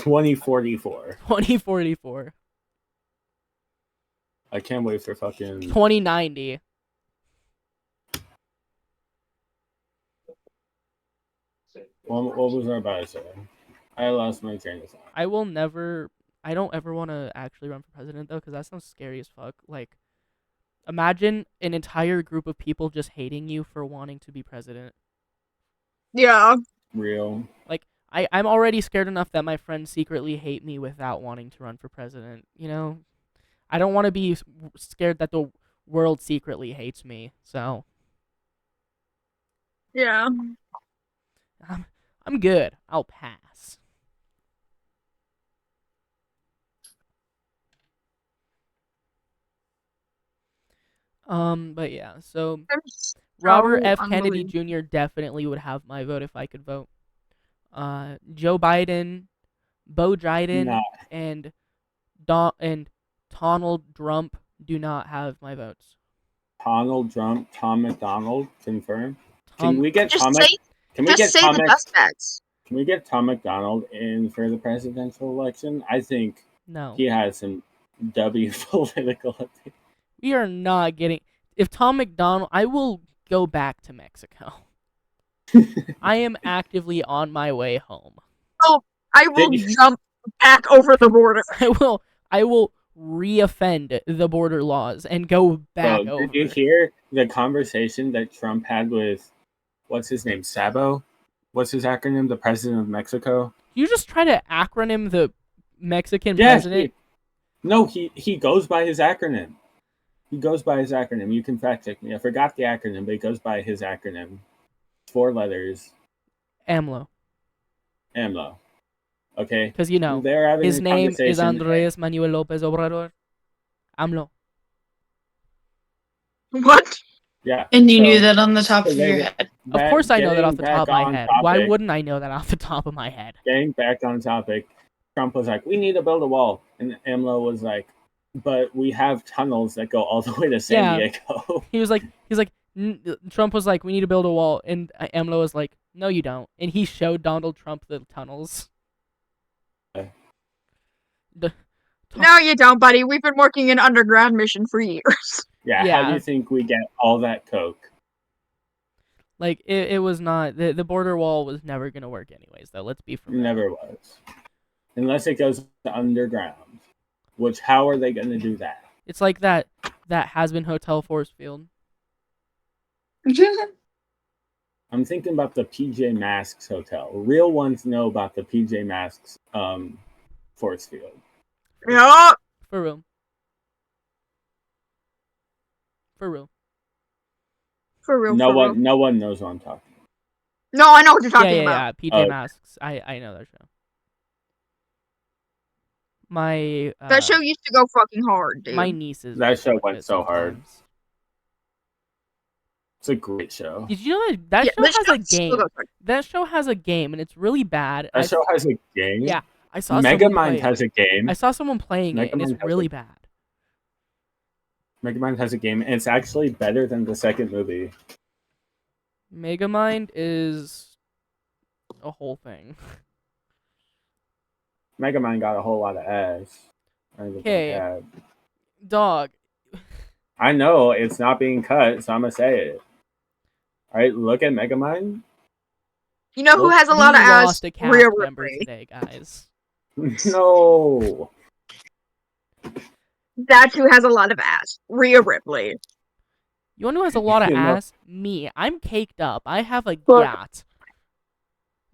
2044. 2044. I can't wait for fucking 2090. What was I about to say? I lost my train of thought. I don't ever want to actually run for president, though, because that sounds scary as fuck. Like, imagine an entire group of people just hating you for wanting to be president. Yeah. Real. Like, I'm already scared enough that my friends secretly hate me without wanting to run for president, I don't want to be scared that the world secretly hates me, so Yeah. I'm good. I'll pass. But yeah, so Robert F. Kennedy Jr. definitely would have my vote if I could vote. Joe Biden, Bo Jiden, Nah. and Donald Trump do not have my votes. Donald Trump, Tom McDonald, confirm. Tom, Can we get Just Tom? say, Can we just get say Tom? the suspects. Can we get Tom McDonald in for the presidential election? I think no. he has some W political opinion. We are not getting. If Tom McDonald, I will go back to Mexico. I am actively on my way home. Oh, I will jump back over the border. I will re-offend the border laws and go back over. Did you hear the conversation that Trump had with, what's his name, Sabo? What's his acronym? The president of Mexico? You just try to acronym the Mexican president? He goes by his acronym. He goes by his acronym. You can fact check me. I forgot the acronym, but he goes by his acronym. 4 letters. AMLO. Okay? Because, his name is Andrés Manuel López Obrador. AMLO. What? Yeah. And you knew that on the top of your head. Of course I know that off the top of my head. Topic, Why wouldn't I know that off the top of my head? Getting back on topic, Trump was like, we need to build a wall. And AMLO was like, but we have tunnels that go all the way to San Diego. He was like, Trump was like, we need to build a wall. And AMLO was like, no, you don't. And he showed Donald Trump the tunnels. No, you don't, buddy. We've been working an underground mission for years. Yeah, how do you think we get all that coke? Like, it was not... The border wall was never going to work anyways, though. Let's be for real. Never was. Unless it goes underground. Which, how are they going to do that? It's like that has been Hotel Forest Field. I'm thinking about the PJ Masks Hotel. Real ones know about the PJ Masks force field. Yeah. For real. For real. For real. No for real. one knows what I'm talking about. No, I know what you're talking about. Yeah. PJ Masks. I know that show. My That show used to go fucking hard, dude. my nieces. That show watch went it so hard. sometimes. It's a great show. Did you know that show has a still game? goes hard. That show has a game, and it's really bad. That show has a game? Yeah, I saw Megamind someone play it. has a game. I saw someone playing it, and it's really bad. Megamind has a game, and it's actually better than the second movie. Megamind is a whole thing. Megamind got a whole lot of ass. Okay. Dog. I know it's not being cut, so I'm gonna say it. All right, look at Megamind. You know who has a lot of We ass? lost a cast Rhea member Ripley. today, guys. No. That's who has a lot of ass. Rhea Ripley. You want who has a lot of You know- ass? Me. I'm caked up. I have a Look. yacht.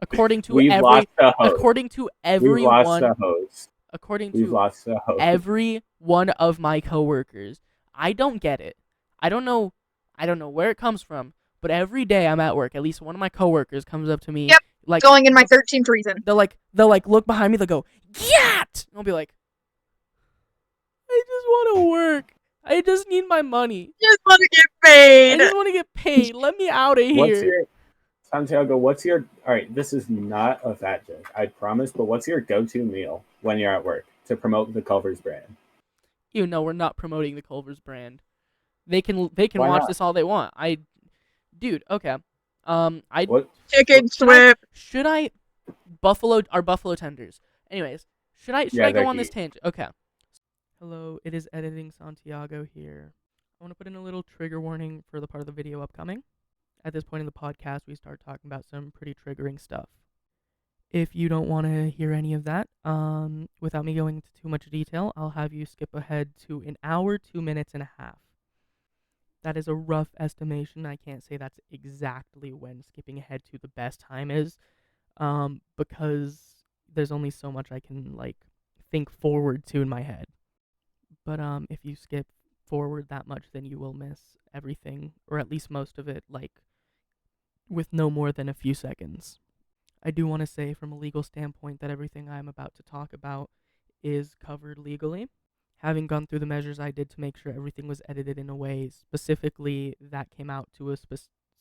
According to We've lost the host. according to We've lost the everyone, host. according We've to lost the host. every one of my coworkers, I don't get it. I don't know where it comes from, but every day I'm at work, at least one of my coworkers comes up to me, Yep. like Going in my 13th reason. they'll look behind me, they'll go, yacht! I'll be like, I just want to work. I just need my money. Just want to get I paid. just want to get paid. Let me out of here. Santiago, all right, this is not a fat joke, I promise, but what's your go-to meal when you're at work to promote the Culver's brand? You know, we're not promoting the Culver's brand. They can Why watch not? this all they want. Dude, okay. What? Chicken strip. Should I our buffalo tenders. Anyways, should I Yeah, go they're on this heat. tangent? Okay. Hello, it is Editing Santiago here. I want to put in a little trigger warning for the part of the video upcoming. At this point in the podcast, we start talking about some pretty triggering stuff. If you don't want to hear any of that, without me going into too much detail, I'll have you skip ahead to 1 hour, 2 minutes and a half. That is a rough estimation. I can't say that's exactly when skipping ahead to the best time is, because there's only so much I can think forward to in my head. But if you skip forward that much, then you will miss everything, or at least most of it, with no more than a few seconds. I do want to say from a legal standpoint that everything I'm about to talk about is covered legally. Having gone through the measures I did to make sure everything was edited in a way specifically that came out to a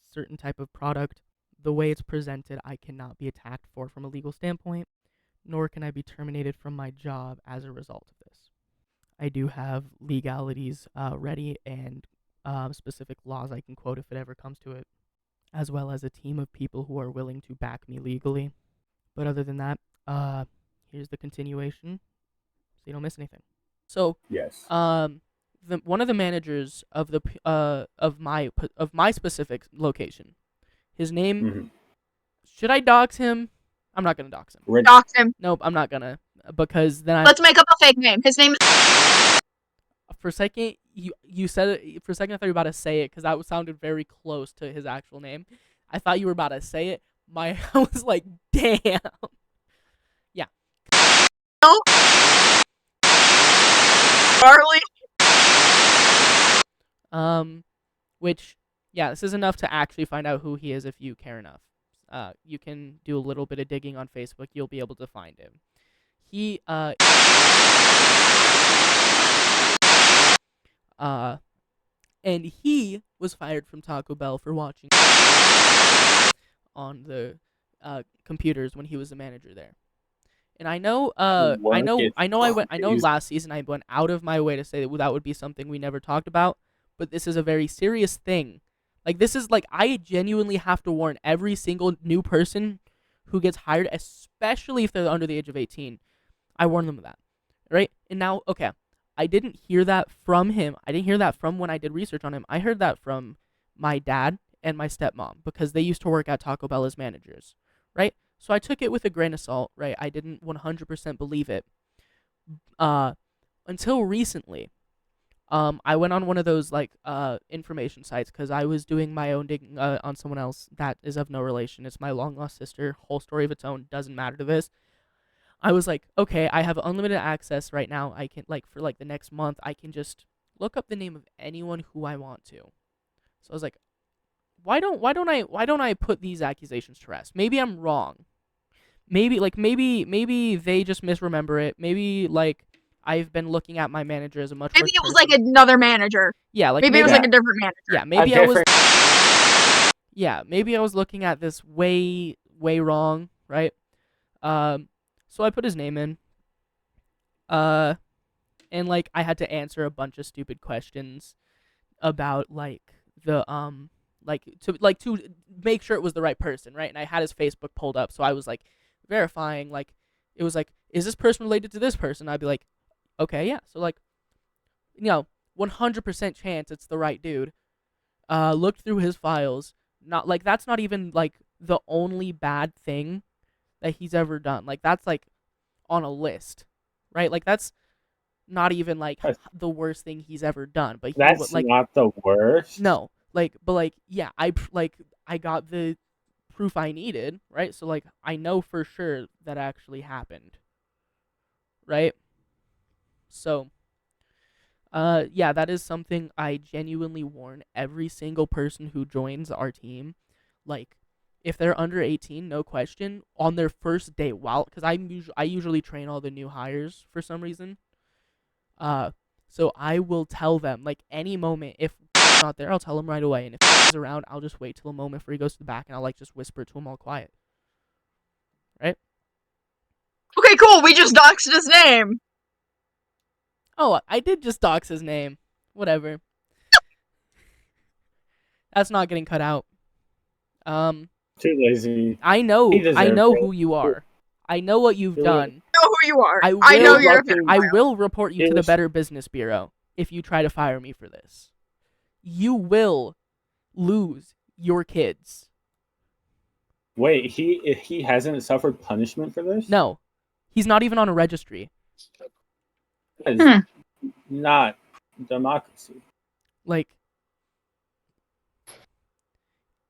certain type of product, the way it's presented, I cannot be attacked for from a legal standpoint, nor can I be terminated from my job as a result of this. I do have legalities ready and specific laws I can quote if it ever comes to it, as well as a team of people who are willing to back me legally. But other than that, here's the continuation, so you don't miss anything. So, Yes. one of the managers of the of my specific location, his name. Mm-hmm. Should I dox him? I'm not gonna dox him. Dox him. Nope, I'm not gonna, because then Let's make up a fake name. His name is. For a second, you said it. For a second, I thought you were about to say it because that sounded very close to his actual name. I thought you were about to say it. I was like, damn. Yeah. No. Charlie. Which, yeah, this is enough to actually find out who he is if you care enough. You can do a little bit of digging on Facebook. You'll be able to find him. He, and he was fired from Taco Bell for watching on the computers when he was the manager there. And I know last season I went out of my way to say that would be something we never talked about, but this is a very serious thing. I genuinely have to warn every single new person who gets hired, especially if they're under the age of 18. I warn them of that, right? And now, okay, I didn't hear that from him. I didn't hear that from when I did research on him. I heard that from my dad and my stepmom because they used to work at Taco Bell as managers, right? So I took it with a grain of salt, right? I didn't 100% believe it until recently. I went on one of those like information sites because I was doing my own digging on someone else that is of no relation. It's my long lost sister. Whole story of its own. Doesn't matter to this. I was like, okay, I have unlimited access right now. I can like for like the next month, I can just look up the name of anyone who I want to. So I was like, why don't I put these accusations to rest? Maybe I'm wrong. Maybe they just misremember it. Maybe like I've been looking at my manager as a much Maybe worse it was person. like another manager. Yeah, like Maybe it was Yeah. like a different manager. yeah, A maybe I was different. maybe I was looking at this way wrong, right? So I put his name in. And like I had to answer a bunch of stupid questions about like the to make sure it was the right person, right? And I had his Facebook pulled up, so I was like verifying like it was like, is this person related to this person? I'd be like, okay, yeah. So like, 100% chance it's the right dude. Looked through his files. Not like that's not even like the only bad thing that he's ever done. Like that's like on a list, right? Like that's not even like the worst thing he's ever done. But That's like not the worst. no, but like yeah, I got the proof I needed, right? So like I know for sure that actually happened, right? So yeah, that is something I genuinely warn every single person who joins our team. Like, if they're under 18, no question, on their first day, because I usually train all the new hires for some reason. So I will tell them like any moment if he's not there, I'll tell him right away, and if he's around, I'll just wait till a moment before he goes to the back, and I'll like just whisper to him all quiet. Right? Okay, cool. We just doxed his name. Oh, I did just dox his name. Whatever. That's not getting cut out. Too lazy. I know He deserved it. who you are. I know what you've done. I know who you are. I I know will- you're. I will report you It to the was- Better Business Bureau if you try to fire me for this. You will lose your kids. Wait, he hasn't suffered punishment for this? No. He's not even on a registry. That is not democracy. Like,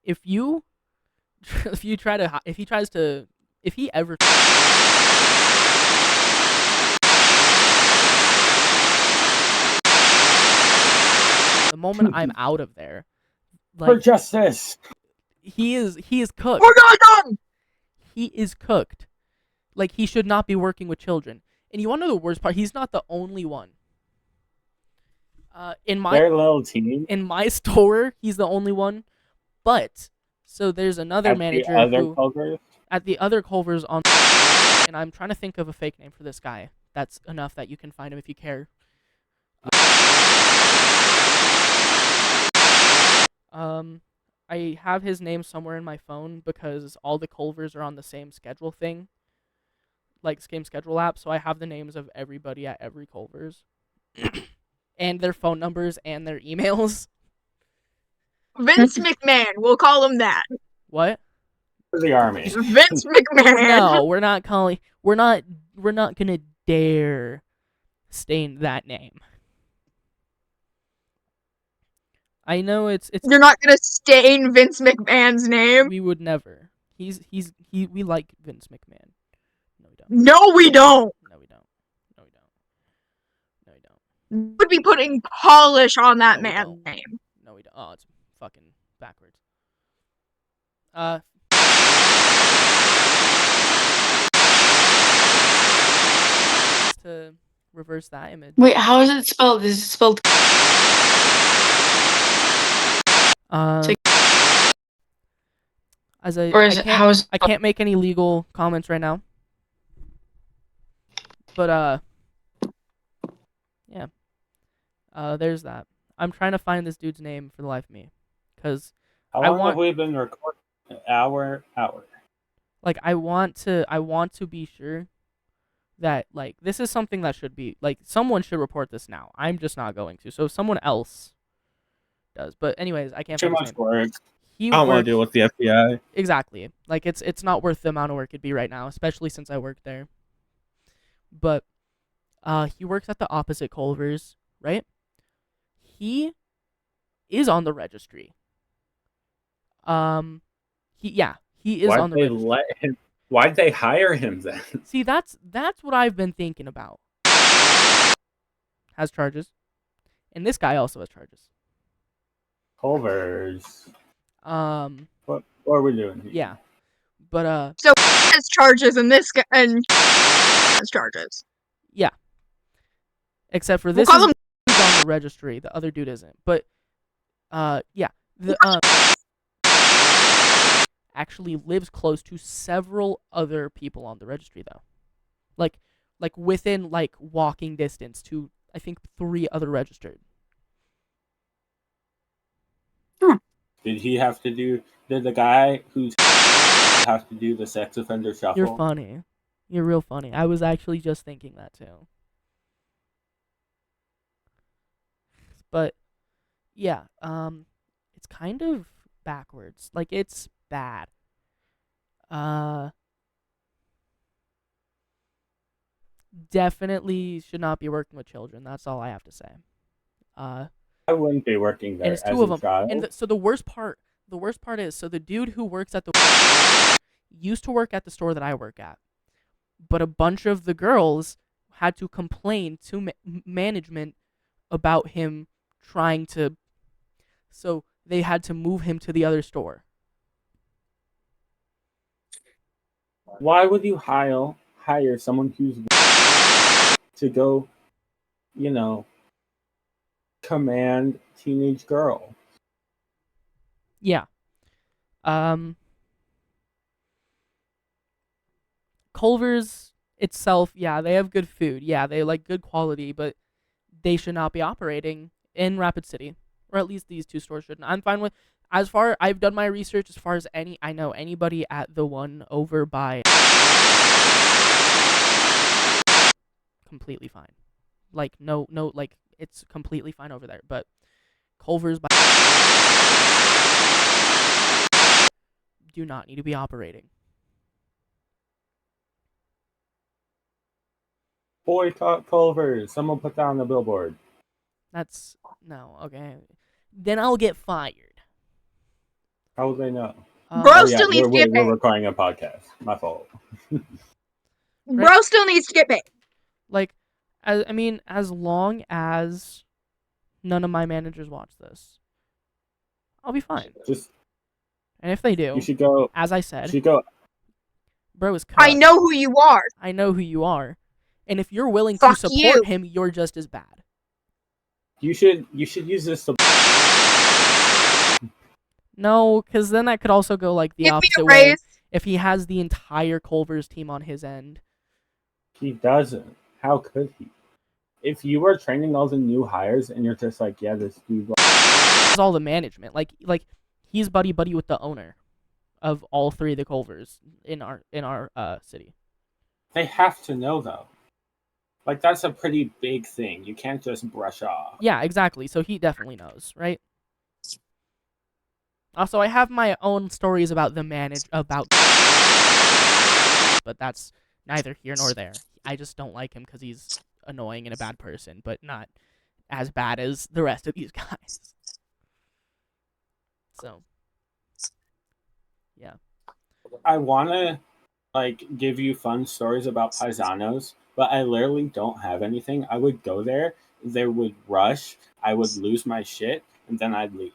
if he ever the moment I'm out of there, For like justice. he is cooked. We're not done. He is cooked. Like, he should not be working with children. And you want to know the worst part? He's not the only one. In Their little team. my store, he's the only one. But so there's another At manager the other who Culvers. at the other Culvers on, and I'm trying to think of a fake name for this guy. That's enough that you can find him if you care. I have his name somewhere in my phone because all the Culvers are on the same schedule thing, like same schedule app. So I have the names of everybody at every Culvers, and their phone numbers and their emails. Vince McMahon. We'll call him that. What? For the army. Vince McMahon. No, we're not calling. We're not gonna dare stain that name. I know it's. You're not gonna stain Vince McMahon's name. We would never. We like Vince McMahon. No, we don't. No, we don't. No, we don't. No, we don't. No, we don't. We would be putting polish on that No, we man's don't. name. No, we don't. Oh, it's fucking backwards. To reverse that image. Wait, how is it spelled? Is it spelled? As a, Or is it how is? I can't make any legal comments right now. But yeah. There's that. I'm trying to find this dude's name for the life of me, because How I long want- have we been recording? An hour. like I want to be sure that like this is something that should be like someone should report this now. I'm just not going to. So if someone else does. But anyways, I can't Too find his much name. work. He I don't want worked- to deal with the FBI. Exactly. Like it's not worth the amount of work it'd be right now, especially since I work there. But he works at the opposite Culvers, right? he is on the registry. He is Why'd on the they registry. let him? Why'd they hire him then? See, that's what I've been thinking about. Has charges, and this guy also has charges. Culver's. Um, What are we doing here? yeah, but So has charges, and this guy and has charges. yeah. Except for We'll this call him. is on the registry. The other dude isn't. But yeah, the actually lives close to several other people on the registry though. Like within like walking distance to I think 3 other registered. Did he have to do? Did the guy who's have to do the sex offender shuffle? You're funny. You're real funny. I was actually just thinking that too. But yeah, it's kind of backwards. Like it's bad. Definitely should not be working with children. That's all I have to say. I wouldn't be working there And it's as 2 of a them. child. And so the worst part is, so the dude who works at the used to work at the store that I work at, but a bunch of the girls had to complain to management about him trying to, so they had to move him to the other store. Why would you hire someone who's to go, command teenage girl? Yeah. Culver's itself, yeah, they have good food. Yeah, they like good quality, but they should not be operating in Rapid City, or at least these 2 stores shouldn't. I'm fine with, as far I've done my research, as far as I know anybody at the one over by completely fine. Like no like it's completely fine over there, but Culver's by do not need to be operating. Boycott Culver's. Someone put that on the billboard. That's no, okay. Then I'll get fired. How would they know? Bro still needs to get we're paid. recording a podcast. My fault. Bro still needs to get paid. Like, as long as none of my managers watch this, I'll be fine. And if they do, you should go. As I said, You should go. bro is cut. I know who you are. I know who you are. And if you're willing Fuck to support you. him, you're just as bad. You should use this to. No, because then that could also go like the Give me opposite a way. raise. If he has the entire Culver's team on his end. He doesn't. How could he? If you were training all the new hires and you're just like, yeah, this dude. It's all the management. Like he's buddy with the owner of all 3 of the Culvers in our city. They have to know though. Like that's a pretty big thing. You can't just brush off. Yeah, exactly. So he definitely knows, right? Also, I have my own stories about but that's neither here nor there. I just don't like him because he's annoying and a bad person, but not as bad as the rest of these guys. So, yeah. I want to give you fun stories about paisanos, but I literally don't have anything. I would go there, they would rush, I would lose my shit, and then I'd leave.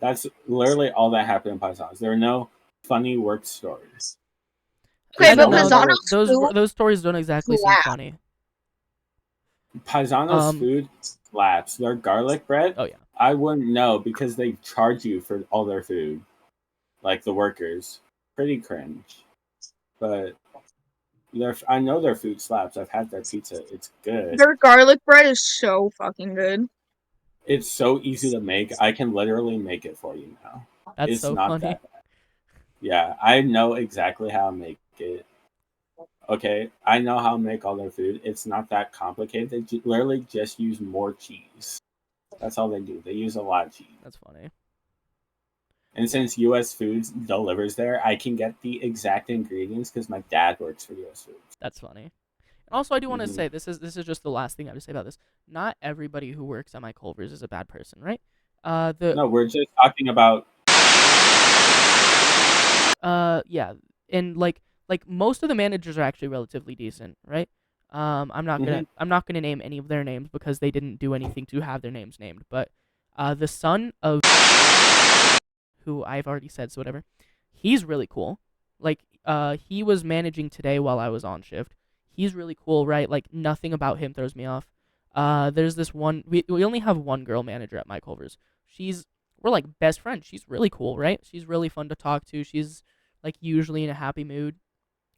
That's literally all that happened in paisanos. There are no funny work stories. Okay, but Paisano's those stories don't exactly seem funny. Paisano's food slaps. Their garlic bread. Oh yeah. I wouldn't know because they charge you for all their food, like the workers. Pretty cringe, but I know their food slaps. I've had their pizza. It's good. Their garlic bread is so fucking good. It's so easy to make. I can literally make it for you now. That's it's so not funny. That bad. Yeah, I know exactly how to make it. Okay, I know how to make all their food. It's not that complicated. They literally just use more cheese. That's all they do. They use a lot of cheese. That's funny. And since US Foods delivers there, I can get the exact ingredients because my dad works for US Foods. That's funny. Also, I do want to say this is just the last thing I have to say about this. Not everybody who works at my Culver's is a bad person, right? No, we're just talking about. Yeah, and like most of the managers are actually relatively decent, right? I'm not gonna name any of their names because they didn't do anything to have their names named. But the son of who I've already said, so whatever, he's really cool. Like he was managing today while I was on shift. He's really cool, right? Like nothing about him throws me off. There's this one. We only have one girl manager at my Culver's. We're like best friends. She's really cool, right? She's really fun to talk to. She's like usually in a happy mood,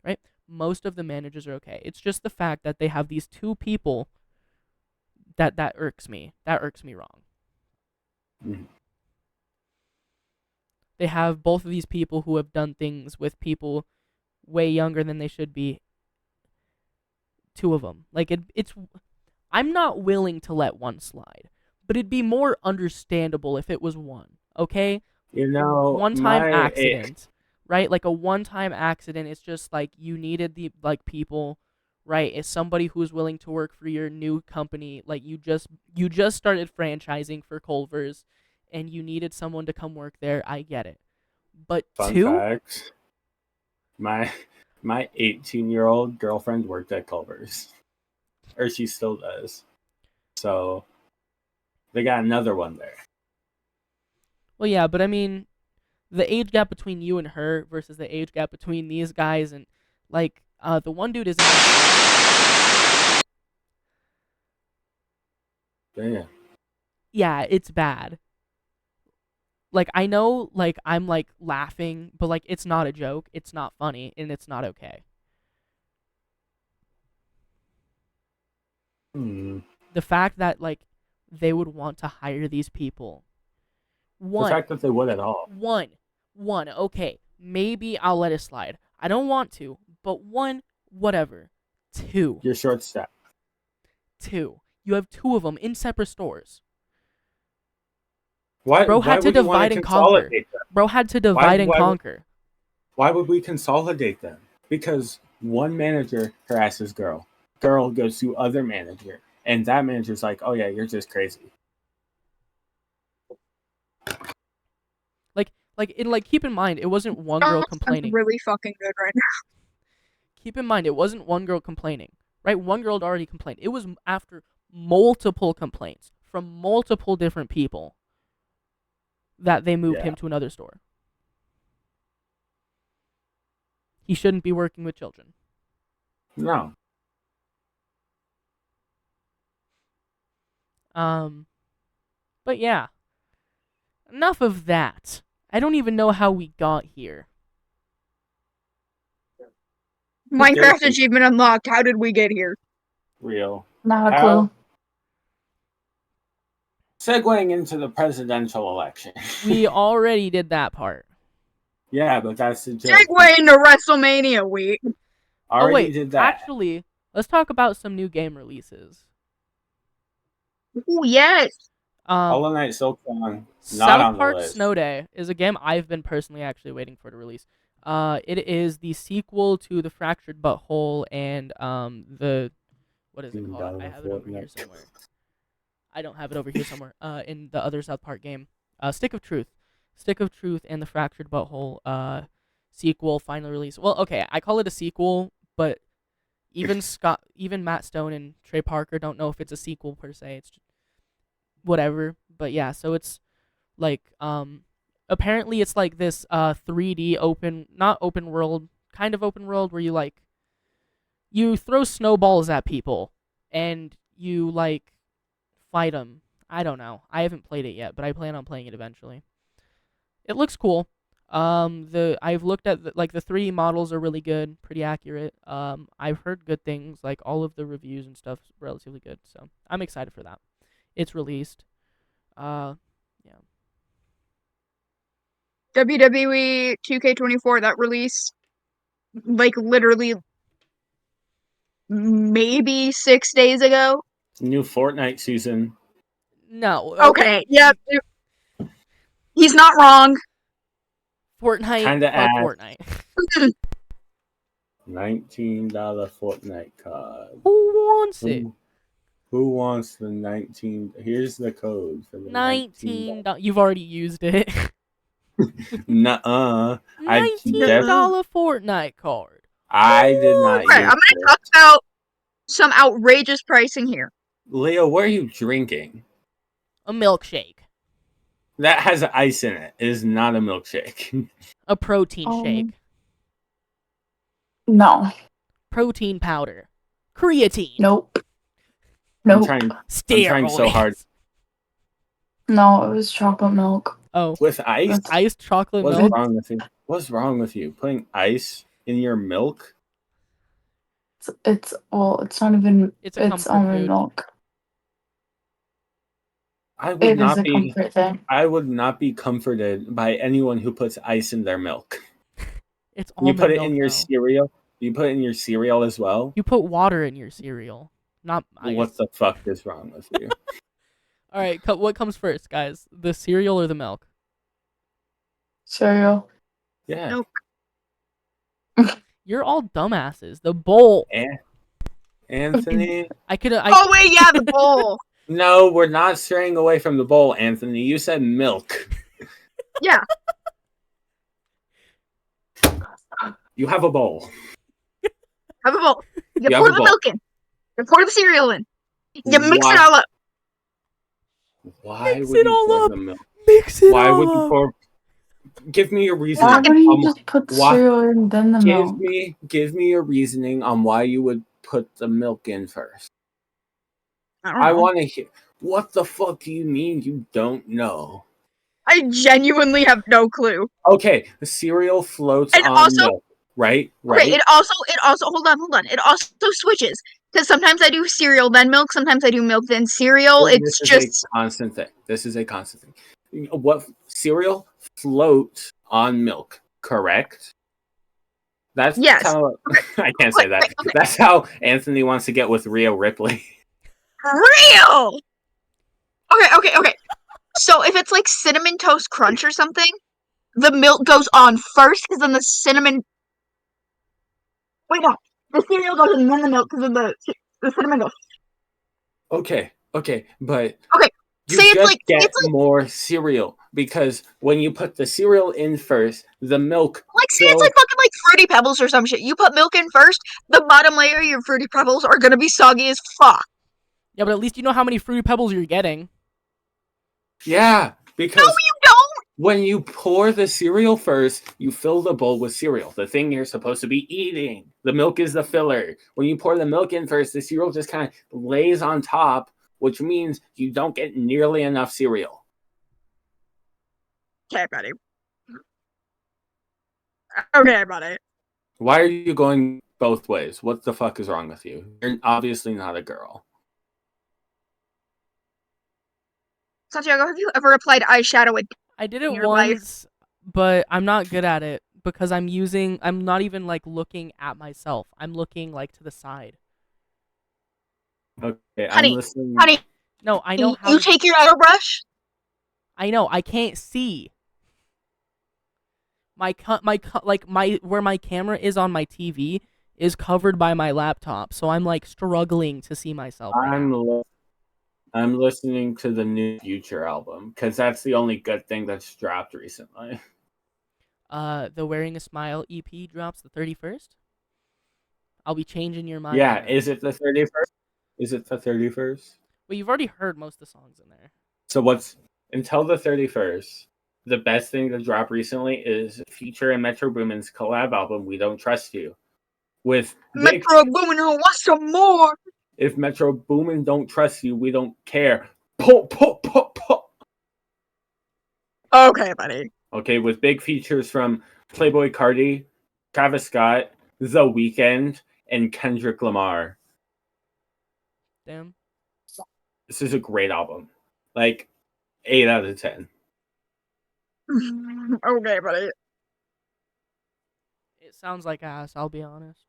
right? Most of the managers are okay. It's just the fact that they have these two people that irks me. That irks me wrong. Mm. They have both of these people who have done things with people way younger than they should be. Two of them. Like it's I'm not willing to let one slide, but it'd be more understandable if it was one, okay? One-time accident, right? Like a one-time accident, it's just like you needed the like people, right? It's somebody who's willing to work for your new company. Like you just started franchising for Culver's and you needed someone to come work there. I get it. But Fun fact, my 18-year-old girlfriend worked at Culver's. Or she still does. So they got another one there. Well, yeah, but I mean, the age gap between you and her versus the age gap between these guys and like the one dude is. Damn. Yeah, it's bad. Like I know, like I'm like laughing, but like it's not a joke. It's not funny, and it's not okay. The fact that like they would want to hire these people. The fact that they would at all. One. Okay, maybe I'll let it slide. I don't want to, but one, whatever. Two. You're short staffed. Two. You have two of them in separate stores. Why? Bro had to divide and conquer. Bro had to divide and conquer. Why would we consolidate them? Because one manager harasses girl. Girl goes to other manager, and that manager's like, "Oh yeah, you're just crazy." Keep in mind, it wasn't one girl complaining. That's really fucking good right now. Keep in mind, it wasn't one girl complaining, right? One girl had already complained. It was after multiple complaints from multiple different people that they moved him to another store. He shouldn't be working with children. No. But yeah. Enough of that. I don't even know how we got here. Minecraft achievement unlocked. How did we get here? Real. Not a clue. Segueing into the presidential election. We already did that part. Yeah, but that's the joke. Segue into WrestleMania week. Already did that. Actually, let's talk about some new game releases. Oh yes. Hollow Knight Silksong, not South on the Park list. Snow Day is a game I've been personally actually waiting for to release. It is the sequel to the Fractured Butthole and the what is it called? I have it over here somewhere. I don't have it over here somewhere. In the other South Park game, Stick of Truth and the Fractured Butthole sequel finally released. Well, okay, I call it a sequel, but even Matt Stone and Trey Parker don't know if it's a sequel per se. It's just whatever. But yeah, so it's like apparently it's like this 3D not open world, kind of open world where you throw snowballs at people and you like fight them. I don't know. I haven't played it yet, but I plan on playing it eventually. It looks cool. I've looked at the 3D models are really good, pretty accurate. I've heard good things, like all of the reviews and stuff relatively good, so I'm excited for that. It's released. Yeah. WWE 2K24 that released like literally maybe 6 days ago. New Fortnite season. No. Okay. Yep. He's not wrong. Fortnite. Kinda Fuck Fortnite. $19 Fortnite card. Who wants it? Who wants the 19? Here's the code for the $19. You've already used it. Nuh-uh. $19 Fortnite card. I did not Okay, use I'm gonna talk about some outrageous pricing here. Leo, what are you drinking? A milkshake. That has ice in it. It is not a milkshake. A protein shake. No. Protein powder. Creatine. Nope. I'm trying so hard. No, it was chocolate milk. Oh. With ice? Iced chocolate What's milk? wrong with you? What's wrong with you? Putting ice in your milk? It's not even. It's a comfort almond food. milk. It is a comfort thing. I would not be comforted by anyone who puts ice in their milk. It's almond milk. You put it milk, in your though. cereal? You put it in your cereal as well? You put water in your cereal. Not ice. What the fuck is wrong with you? Alright, what comes first, guys? The cereal or the milk? Cereal. Yeah. Nope. You're all dumbasses. The bowl. Anthony? Oh, wait, yeah, the bowl. No, we're not straying away from the bowl, Anthony. You said milk. Yeah. You have a bowl. Have a bowl. You You pour have a the bowl. milk in. You pour the cereal in. You mix Why- it all up. Why Mix would it you all pour up. the milk? Mix it Why all would you up. pour? Give me a reason. Why wouldn't you just put the cereal in, then the milk? Give me a reasoning on why you would put the milk in first. I want to hear. What the fuck do you mean you don't know? I genuinely have no clue. Okay, the cereal floats And on also- milk, right? Okay, it also hold on. It also switches. Because sometimes I do cereal then milk, sometimes I do milk then cereal. Well, It's this just is a constant thing. This is a constant thing. What cereal floats on milk? Correct. That's Yes. how I can't say that. Okay. That's how Anthony wants to get with Rhea Ripley. real. Okay. So if it's like cinnamon toast crunch or something, the milk goes on first, because then the cinnamon. Wait, no, the cereal goes in, then the milk, because then the cinnamon goes. Okay, but Okay, you say it's just like- get it's like- more cereal because when you put the cereal in first, the milk. Like, say it's like fucking like Fruity Pebbles or some shit. You put milk in first, the bottom layer of your Fruity Pebbles are gonna be soggy as fuck. Yeah, but at least you know how many Fruity Pebbles you're getting. Yeah, because No, you don't. when you pour the cereal first, you fill the bowl with cereal, the thing you're supposed to be eating. The milk is the filler. When you pour the milk in first, the cereal just kind of lays on top, which means you don't get nearly enough cereal. Okay, buddy. Okay, buddy. Why are you going both ways? What the fuck is wrong with you? You're obviously not a girl. Santiago, have you ever applied eyeshadow with I did it in your life? once, but I'm not good at it because I'm not even like looking at myself. I'm looking like to the side. Okay, Honey, I'm listening. honey, No, I know how you to- take your airbrush? I know, I can't see. Where my camera is on my TV is covered by my laptop, so I'm like struggling to see myself. Right now. I'm listening to the new Future album because that's the only good thing that's dropped recently. The Wearing a Smile EP drops the 31st. I'll be changing your mind. Yeah, on that. is it the 31st? Is it the 31st? Well, you've already heard most of the songs in there. So what's until the 31st? The best thing to drop recently is Future and Metro Boomin's collab album, We Don't Trust You. With Metro Boomin, who wants some more? If Metro Boomin don't trust you, we don't care. Po, po, po, po. Okay, buddy. Okay, with big features from Playboy Cardi, Travis Scott, The Weeknd, and Kendrick Lamar. Damn. This is a great album. Like, 8 out of 10. Okay, buddy. It sounds like ass, I'll be honest.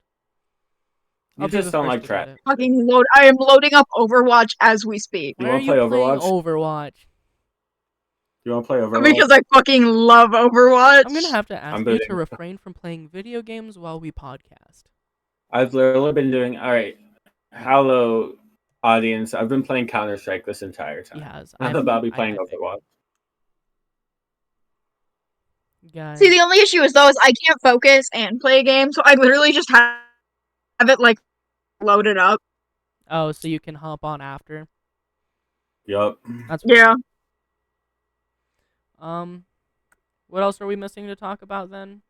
You I'll be just the don't first like to trap. admit it. Fucking load. I am loading up Overwatch as we speak. You Why are wanna you play playing Overwatch? Overwatch? You want to play Overwatch? Because I fucking love Overwatch. I'm gonna have to ask I'm you busy. to refrain from playing video games while we podcast. I've literally been doing all right. Hello, audience. I've been playing Counter-Strike this entire time. He has. I'm about to be playing I think. Overwatch. Guys. See, the only issue is though is I can't focus and play a game, so I literally just have it like loaded up. Oh, so you can hop on after. Yup. That's Yeah. What else are we missing to talk about then?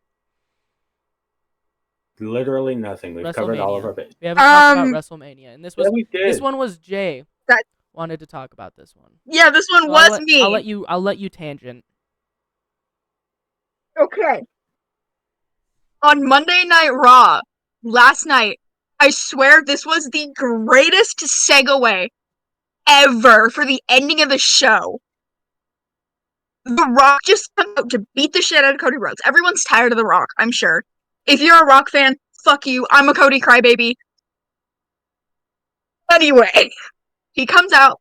Literally nothing. We've covered all of our bits. We haven't talked about WrestleMania, and this was we did. This one was Jay. That wanted to talk about this one. Yeah, this one So was me. I'll let you tangent. Okay. On Monday Night Raw last night, I swear this was the greatest segue ever for the ending of the show. The Rock just comes out to beat the shit out of Cody Rhodes. Everyone's tired of The Rock, I'm sure. If you're a Rock fan, fuck you. I'm a Cody crybaby. Anyway, he comes out,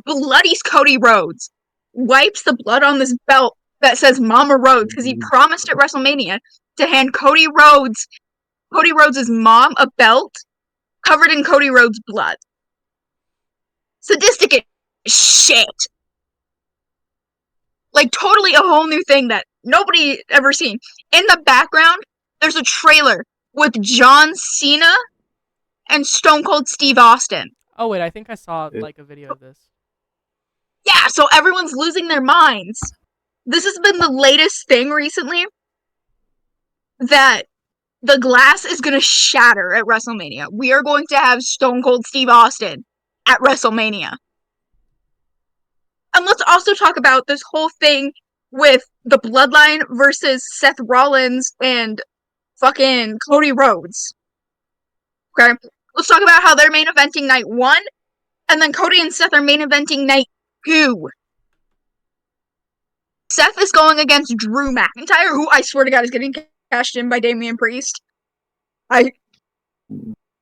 bloodies Cody Rhodes, wipes the blood on this belt that says Mama Rhodes because he promised at WrestleMania to hand Cody Rhodes' mom a belt covered in Cody Rhodes' blood. Sadistic as shit. Like, totally a whole new thing that nobody ever seen. In the background, there's a trailer with John Cena and Stone Cold Steve Austin. Oh, wait, I think I saw, like, a video of this. Yeah, so everyone's losing their minds. This has been the latest thing recently that the glass is going to shatter at WrestleMania. We are going to have Stone Cold Steve Austin at WrestleMania. And let's also talk about this whole thing with the Bloodline versus Seth Rollins and fucking Cody Rhodes. Okay? Let's talk about how they're main eventing night 1, and then Cody and Seth are main eventing night 2. Seth is going against Drew McIntyre, who I swear to God is getting cashed in by Damian Priest. I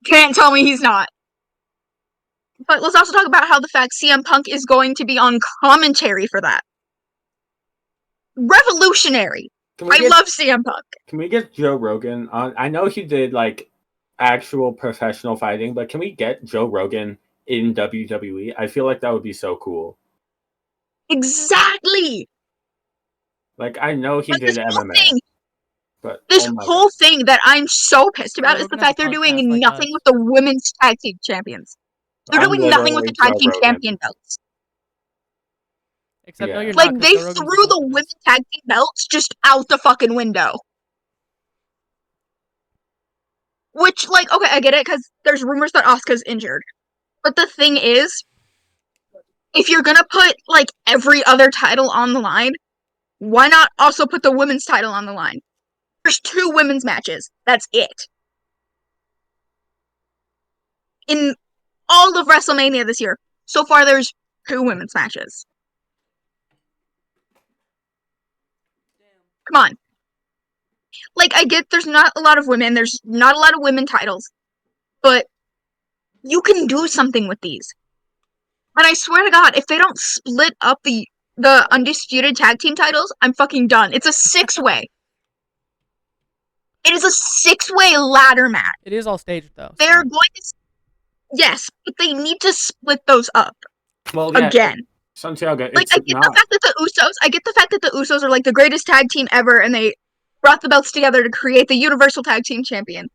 can't tell me he's not. But let's also talk about how the fact CM Punk is going to be on commentary for that. Revolutionary. I love CM Punk. Can we get Joe Rogan on? I know he did like actual professional fighting, but can we get Joe Rogan in WWE? I feel like that would be so cool. Exactly. Like, I know he did MMA. But this whole thing that I'm so pissed about is the fact they're doing nothing with the women's tag team champions. They're doing nothing with the tag team champion belts. Except no, you're like, not. They threw the women's tag team belts just out the fucking window. Which, like, okay, I get it, because there's rumors that Asuka's injured. But the thing is, if you're gonna put, like, every other title on the line, why not also put the women's title on the line? There's 2 women's matches. That's it. In all of WrestleMania this year, so far there's 2 women's matches. Come on. Like, I get there's not a lot of women, there's not a lot of women titles, but you can do something with these. And I swear to God, if they don't split up the undisputed tag team titles, I'm fucking done. It's a 6-way. It is a 6-way ladder match. It is all staged, though. They're going to... Yes, but they need to split those up. Well, yeah, again. Santiago, like, I get the fact that the Usos are, like, the greatest tag team ever, and they brought the belts together to create the Universal Tag Team Champion.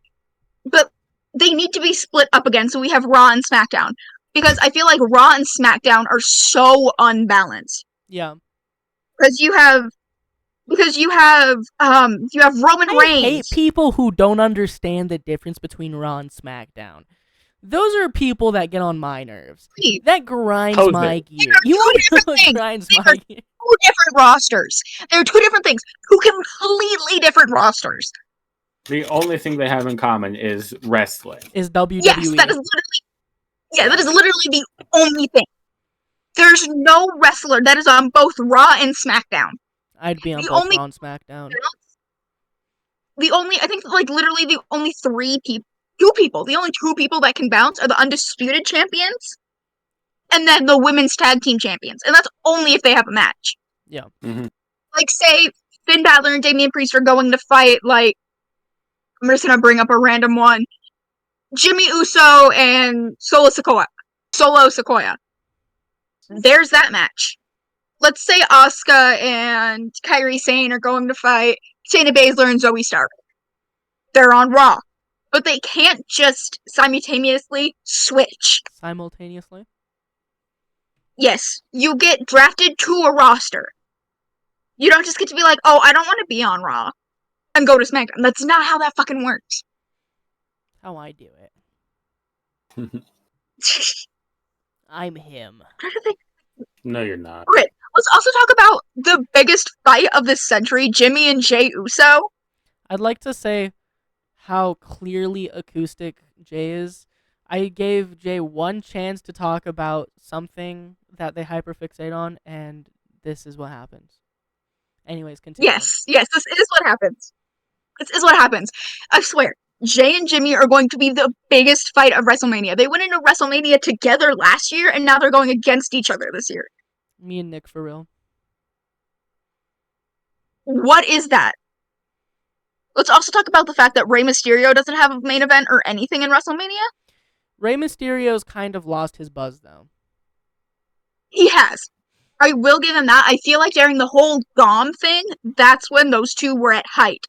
But they need to be split up again, so we have Raw and SmackDown. Because I feel like Raw and SmackDown are so unbalanced. Yeah. Because you have Roman Reigns. I hate people who don't understand the difference between Raw and SmackDown. Those are people that get on my nerves. That grinds my gear. You want to know what grinds my gear? 2 different rosters. They're 2 different things. 2 completely different rosters. The only thing they have in common is wrestling. Is WWE. Yes, that is literally the only thing. There's no wrestler that is on both Raw and SmackDown. I'd be on both Raw and SmackDown. The only 2 people that can bounce are the Undisputed Champions and then the Women's Tag Team Champions. And that's only if they have a match. Yeah. Mm-hmm. Like, say, Finn Balor and Damian Priest are going to fight, like, I'm just gonna bring up a random one. Jimmy Uso and Solo Sikoa. There's that match. Let's say Asuka and Kairi Sane are going to fight Shayna Baszler and Zoe Stark. They're on Raw. But they can't just simultaneously switch. Simultaneously? Yes, you get drafted to a roster. You don't just get to be like, oh, I don't want to be on Raw and go to SmackDown. That's not how that fucking works. How I do it. I'm him. No, you're not. Okay, let's also talk about the biggest fight of the century, Jimmy and Jey Uso. I'd like to say how clearly acoustic Jay is. I gave Jay one chance to talk about something that they hyperfixate on, and this is what happens. Anyways, continue. Yes, this is what happens. This is what happens. I swear, Jay and Jimmy are going to be the biggest fight of WrestleMania. They went into WrestleMania together last year, and now they're going against each other this year. Me and Nick, for real. What is that? Let's also talk about the fact that Rey Mysterio doesn't have a main event or anything in WrestleMania. Rey Mysterio's kind of lost his buzz, though. He has. I will give him that. I feel like during the whole Dom thing, that's when those two were at height.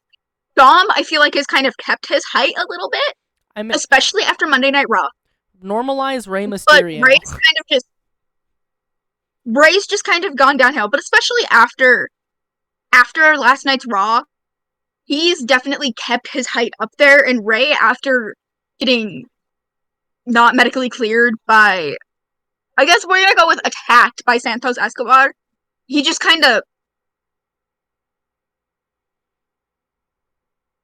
Dom, I feel like, has kind of kept his height a little bit, especially after Monday Night Raw. Normalize Rey Mysterio. But Rey's just kind of gone downhill, but especially after last night's Raw, he's definitely kept his height up there, and Rey, after getting not medically cleared by, I guess we're gonna go with attacked by Santos Escobar, he just kind of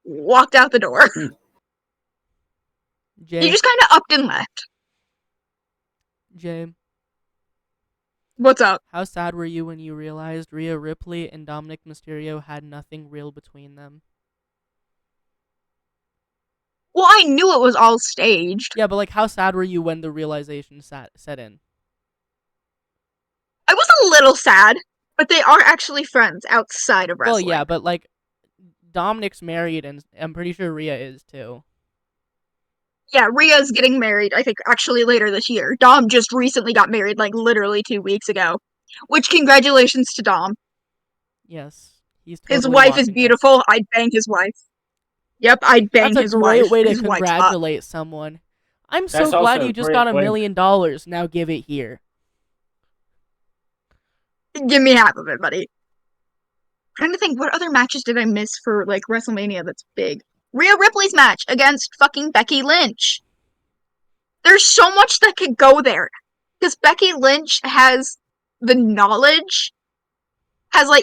walked out the door. Jay, he just kind of upped and left. Jay, what's up? How sad were you when you realized Rhea Ripley and Dominic Mysterio had nothing real between them? Well, I knew it was all staged. Yeah, but like, how sad were you when the realization set in? I was a little sad, but they are actually friends outside of wrestling. Well, yeah, but like, Dominic's married, and I'm pretty sure Rhea is too. Yeah, Rhea's getting married, I think, actually later this year. Dom just recently got married, like, literally 2 weeks ago. Which, congratulations to Dom. Yes, he's totally his wife is beautiful. Us. I'd bang his wife. Yep, I'd bang his wife. That's a great way to congratulate someone. I'm so glad you just got $1 million. Now give it here. Give me half of it, buddy. I'm trying to think, what other matches did I miss for, like, WrestleMania that's big? Rhea Ripley's match against fucking Becky Lynch. There's so much that could go there. Because Becky Lynch has the knowledge.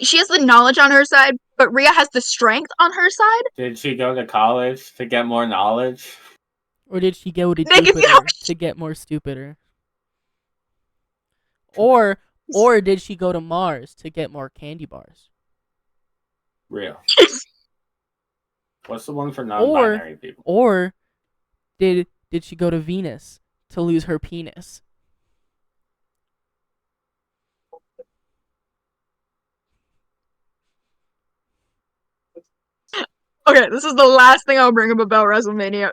She has the knowledge on her side, but Rhea has the strength on her side. Did she go to college to get more knowledge? Or did she go to Jupiter to get more stupider? Or did she go to Mars to get more candy bars? Real. What's the one for non-binary people? Or did she go to Venus to lose her penis? Okay, this is the last thing I'll bring up about WrestleMania.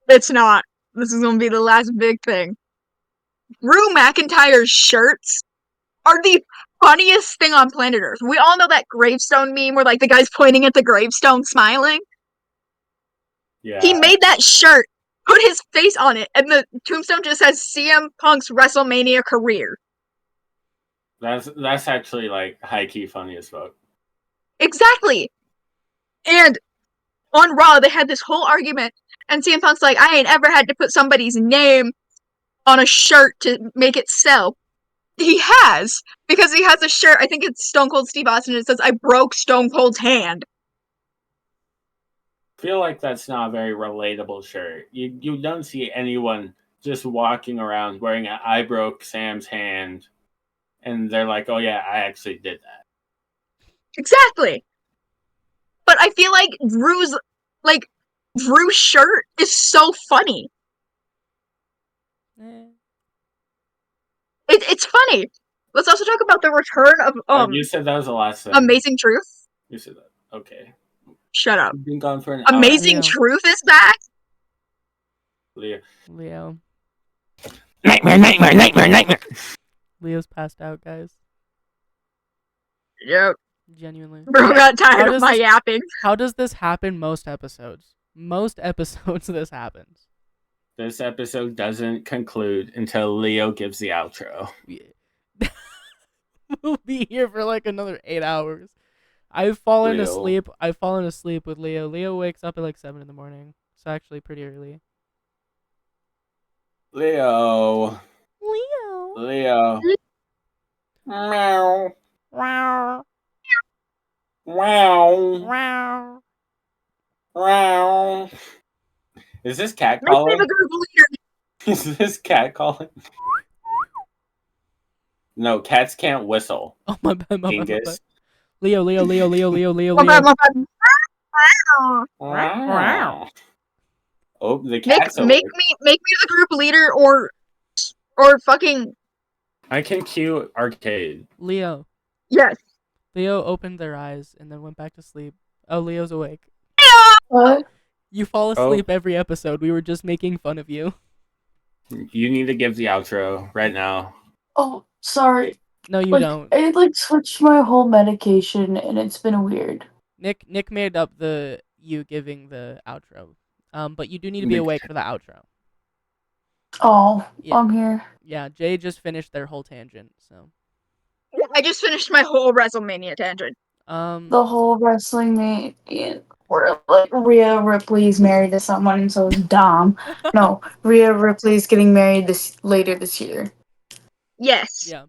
It's not. This is gonna be the last big thing. Drew McIntyre's shirts are the funniest thing on planet Earth. We all know that gravestone meme where, like, the guy's pointing at the gravestone smiling. Yeah. He made that shirt, put his face on it, and the tombstone just says CM Punk's WrestleMania career. That's actually, like, high-key funny as fuck. Exactly. And on Raw, they had this whole argument, and CM Punk's like, I ain't ever had to put somebody's name on a shirt to make it sell. He has, because he has a shirt, I think it's Stone Cold Steve Austin, and it says, I broke Stone Cold's hand. I feel like that's not a very relatable shirt. You don't see anyone just walking around wearing an I broke Sam's hand, and they're like, oh yeah, I actually did that. Exactly. But I feel like Drew's shirt is so funny. It's funny. Let's also talk about the return of you said that was the last thing. Amazing Truth. You said that. Okay. Shut up. You've been gone for an Amazing hour. Truth is back. Leo. Nightmare. Leo's passed out, guys. Yep. Genuinely. Bro got tired of my this, yapping. How does this happen most episodes? Most episodes this happens. This episode doesn't conclude until Leo gives the outro. We'll be here for like another 8 hours. I've fallen Leo. asleep. I've fallen asleep with Leo. Leo wakes up at like 7 in the morning. It's actually pretty early. Leo. Meow. Wow. Wow. Wow. Wow. Is this cat Make me calling? the group leader. Is this cat calling? No, cats can't whistle. Oh, my bad. Dingus. Leo. My bad. Wow. Oh, the Make cat's me the group leader or fucking I can cue arcade. Leo. yes. Leo opened their eyes and then went back to sleep. Oh, Leo's awake. What? You fall asleep every episode. We were just making fun of you. You need to give the outro right now. Oh, sorry. No, you don't. I switched my whole medication and it's been weird. Nick made up the you giving the outro. But you do need to be awake for the outro. Oh, Yeah. I'm here. Yeah, Jay just finished their whole tangent, so. I just finished my whole WrestleMania tangent. The whole wrestling meet where like Rhea Ripley's married to someone and so is Dom. No, Rhea Ripley's getting married later this year. Yes. Yeah.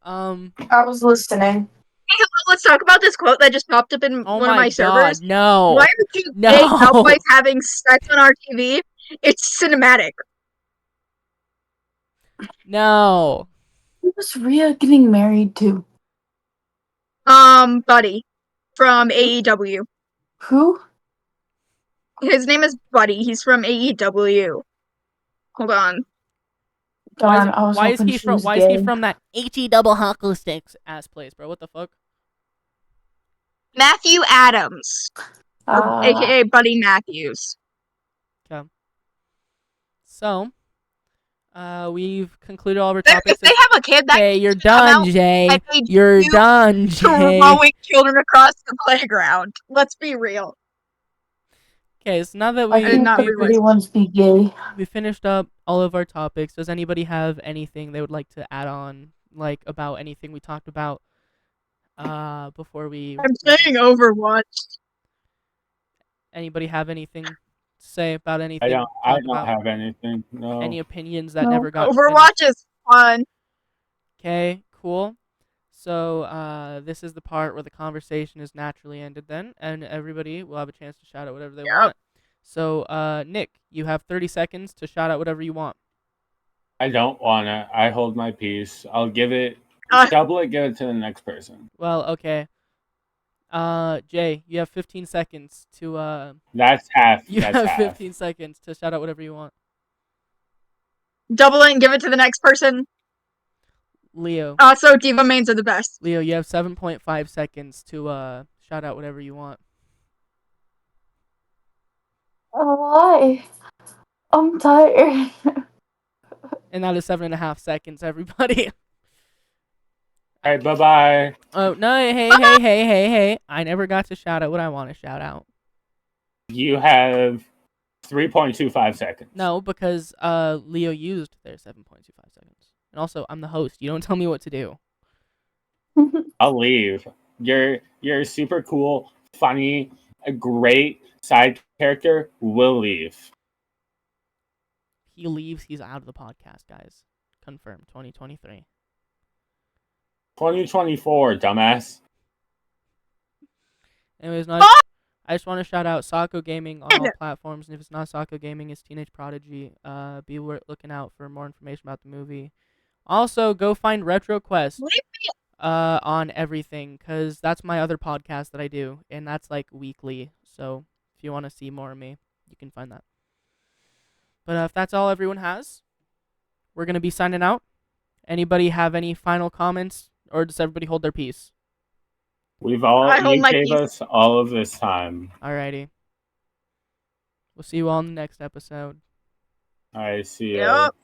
I was listening. Hey, let's talk about this quote that just popped up in one of my servers. No. Why are two gay cowboys having sex on our TV? It's cinematic. No. Who was Rhea getting married to? Buddy from AEW. Who? His name is Buddy. He's from AEW. Hold on. Why is he from that HE double hockey sticks ass place, bro? What the fuck? Matthew Adams, aka Buddy Matthews. Okay. So, we've concluded all of our topics. If they have a kid, okay, you're done, Jay. You're done, Jay. Throwing children across the playground. Let's be real. Okay, so now that we finished up all of our topics, does anybody have anything they would like to add on, like about anything we talked about before we? I'm saying Overwatch. Anybody have anything to say about anything? I don't have anything. No. Any opinions that never got Overwatch is fun. Okay, cool. So this is the part where the conversation is naturally ended then, and everybody will have a chance to shout out whatever they want. So Nick, you have 30 seconds to shout out whatever you want. I don't wanna. I hold my peace. I'll give it double it, give it to the next person. Well, okay. Jay, you have 15 seconds to That's half. You have 15 seconds to shout out whatever you want. Double it and give it to the next person. Leo. So Diva mains are the best. Leo, you have 7.5 seconds to shout out whatever you want. Why? I'm tired. And that is 7.5 seconds, everybody. All right, bye-bye. Oh, no, hey. I never got to shout out what I want to shout out. You have 3.25 seconds. No, because Leo used their 7.25 seconds. And also, I'm the host. You don't tell me what to do. I'll leave. You're super cool, funny, a great side character. Will leave. He leaves, he's out of the podcast, guys. Confirmed. 2023. 2024, dumbass. Anyways, I just want to shout out Sako Gaming on all platforms, and if it's not Sako Gaming, it's Teenage Prodigy. Be looking out for more information about the movie. Also, go find RetroQuest on everything, because that's my other podcast that I do, and that's like weekly. So if you want to see more of me, you can find that. But if that's all everyone has, we're going to be signing out. Anybody have any final comments, or does everybody hold their peace? You gave us all of this time. Alrighty. We'll see you all in the next episode. I see. Yep.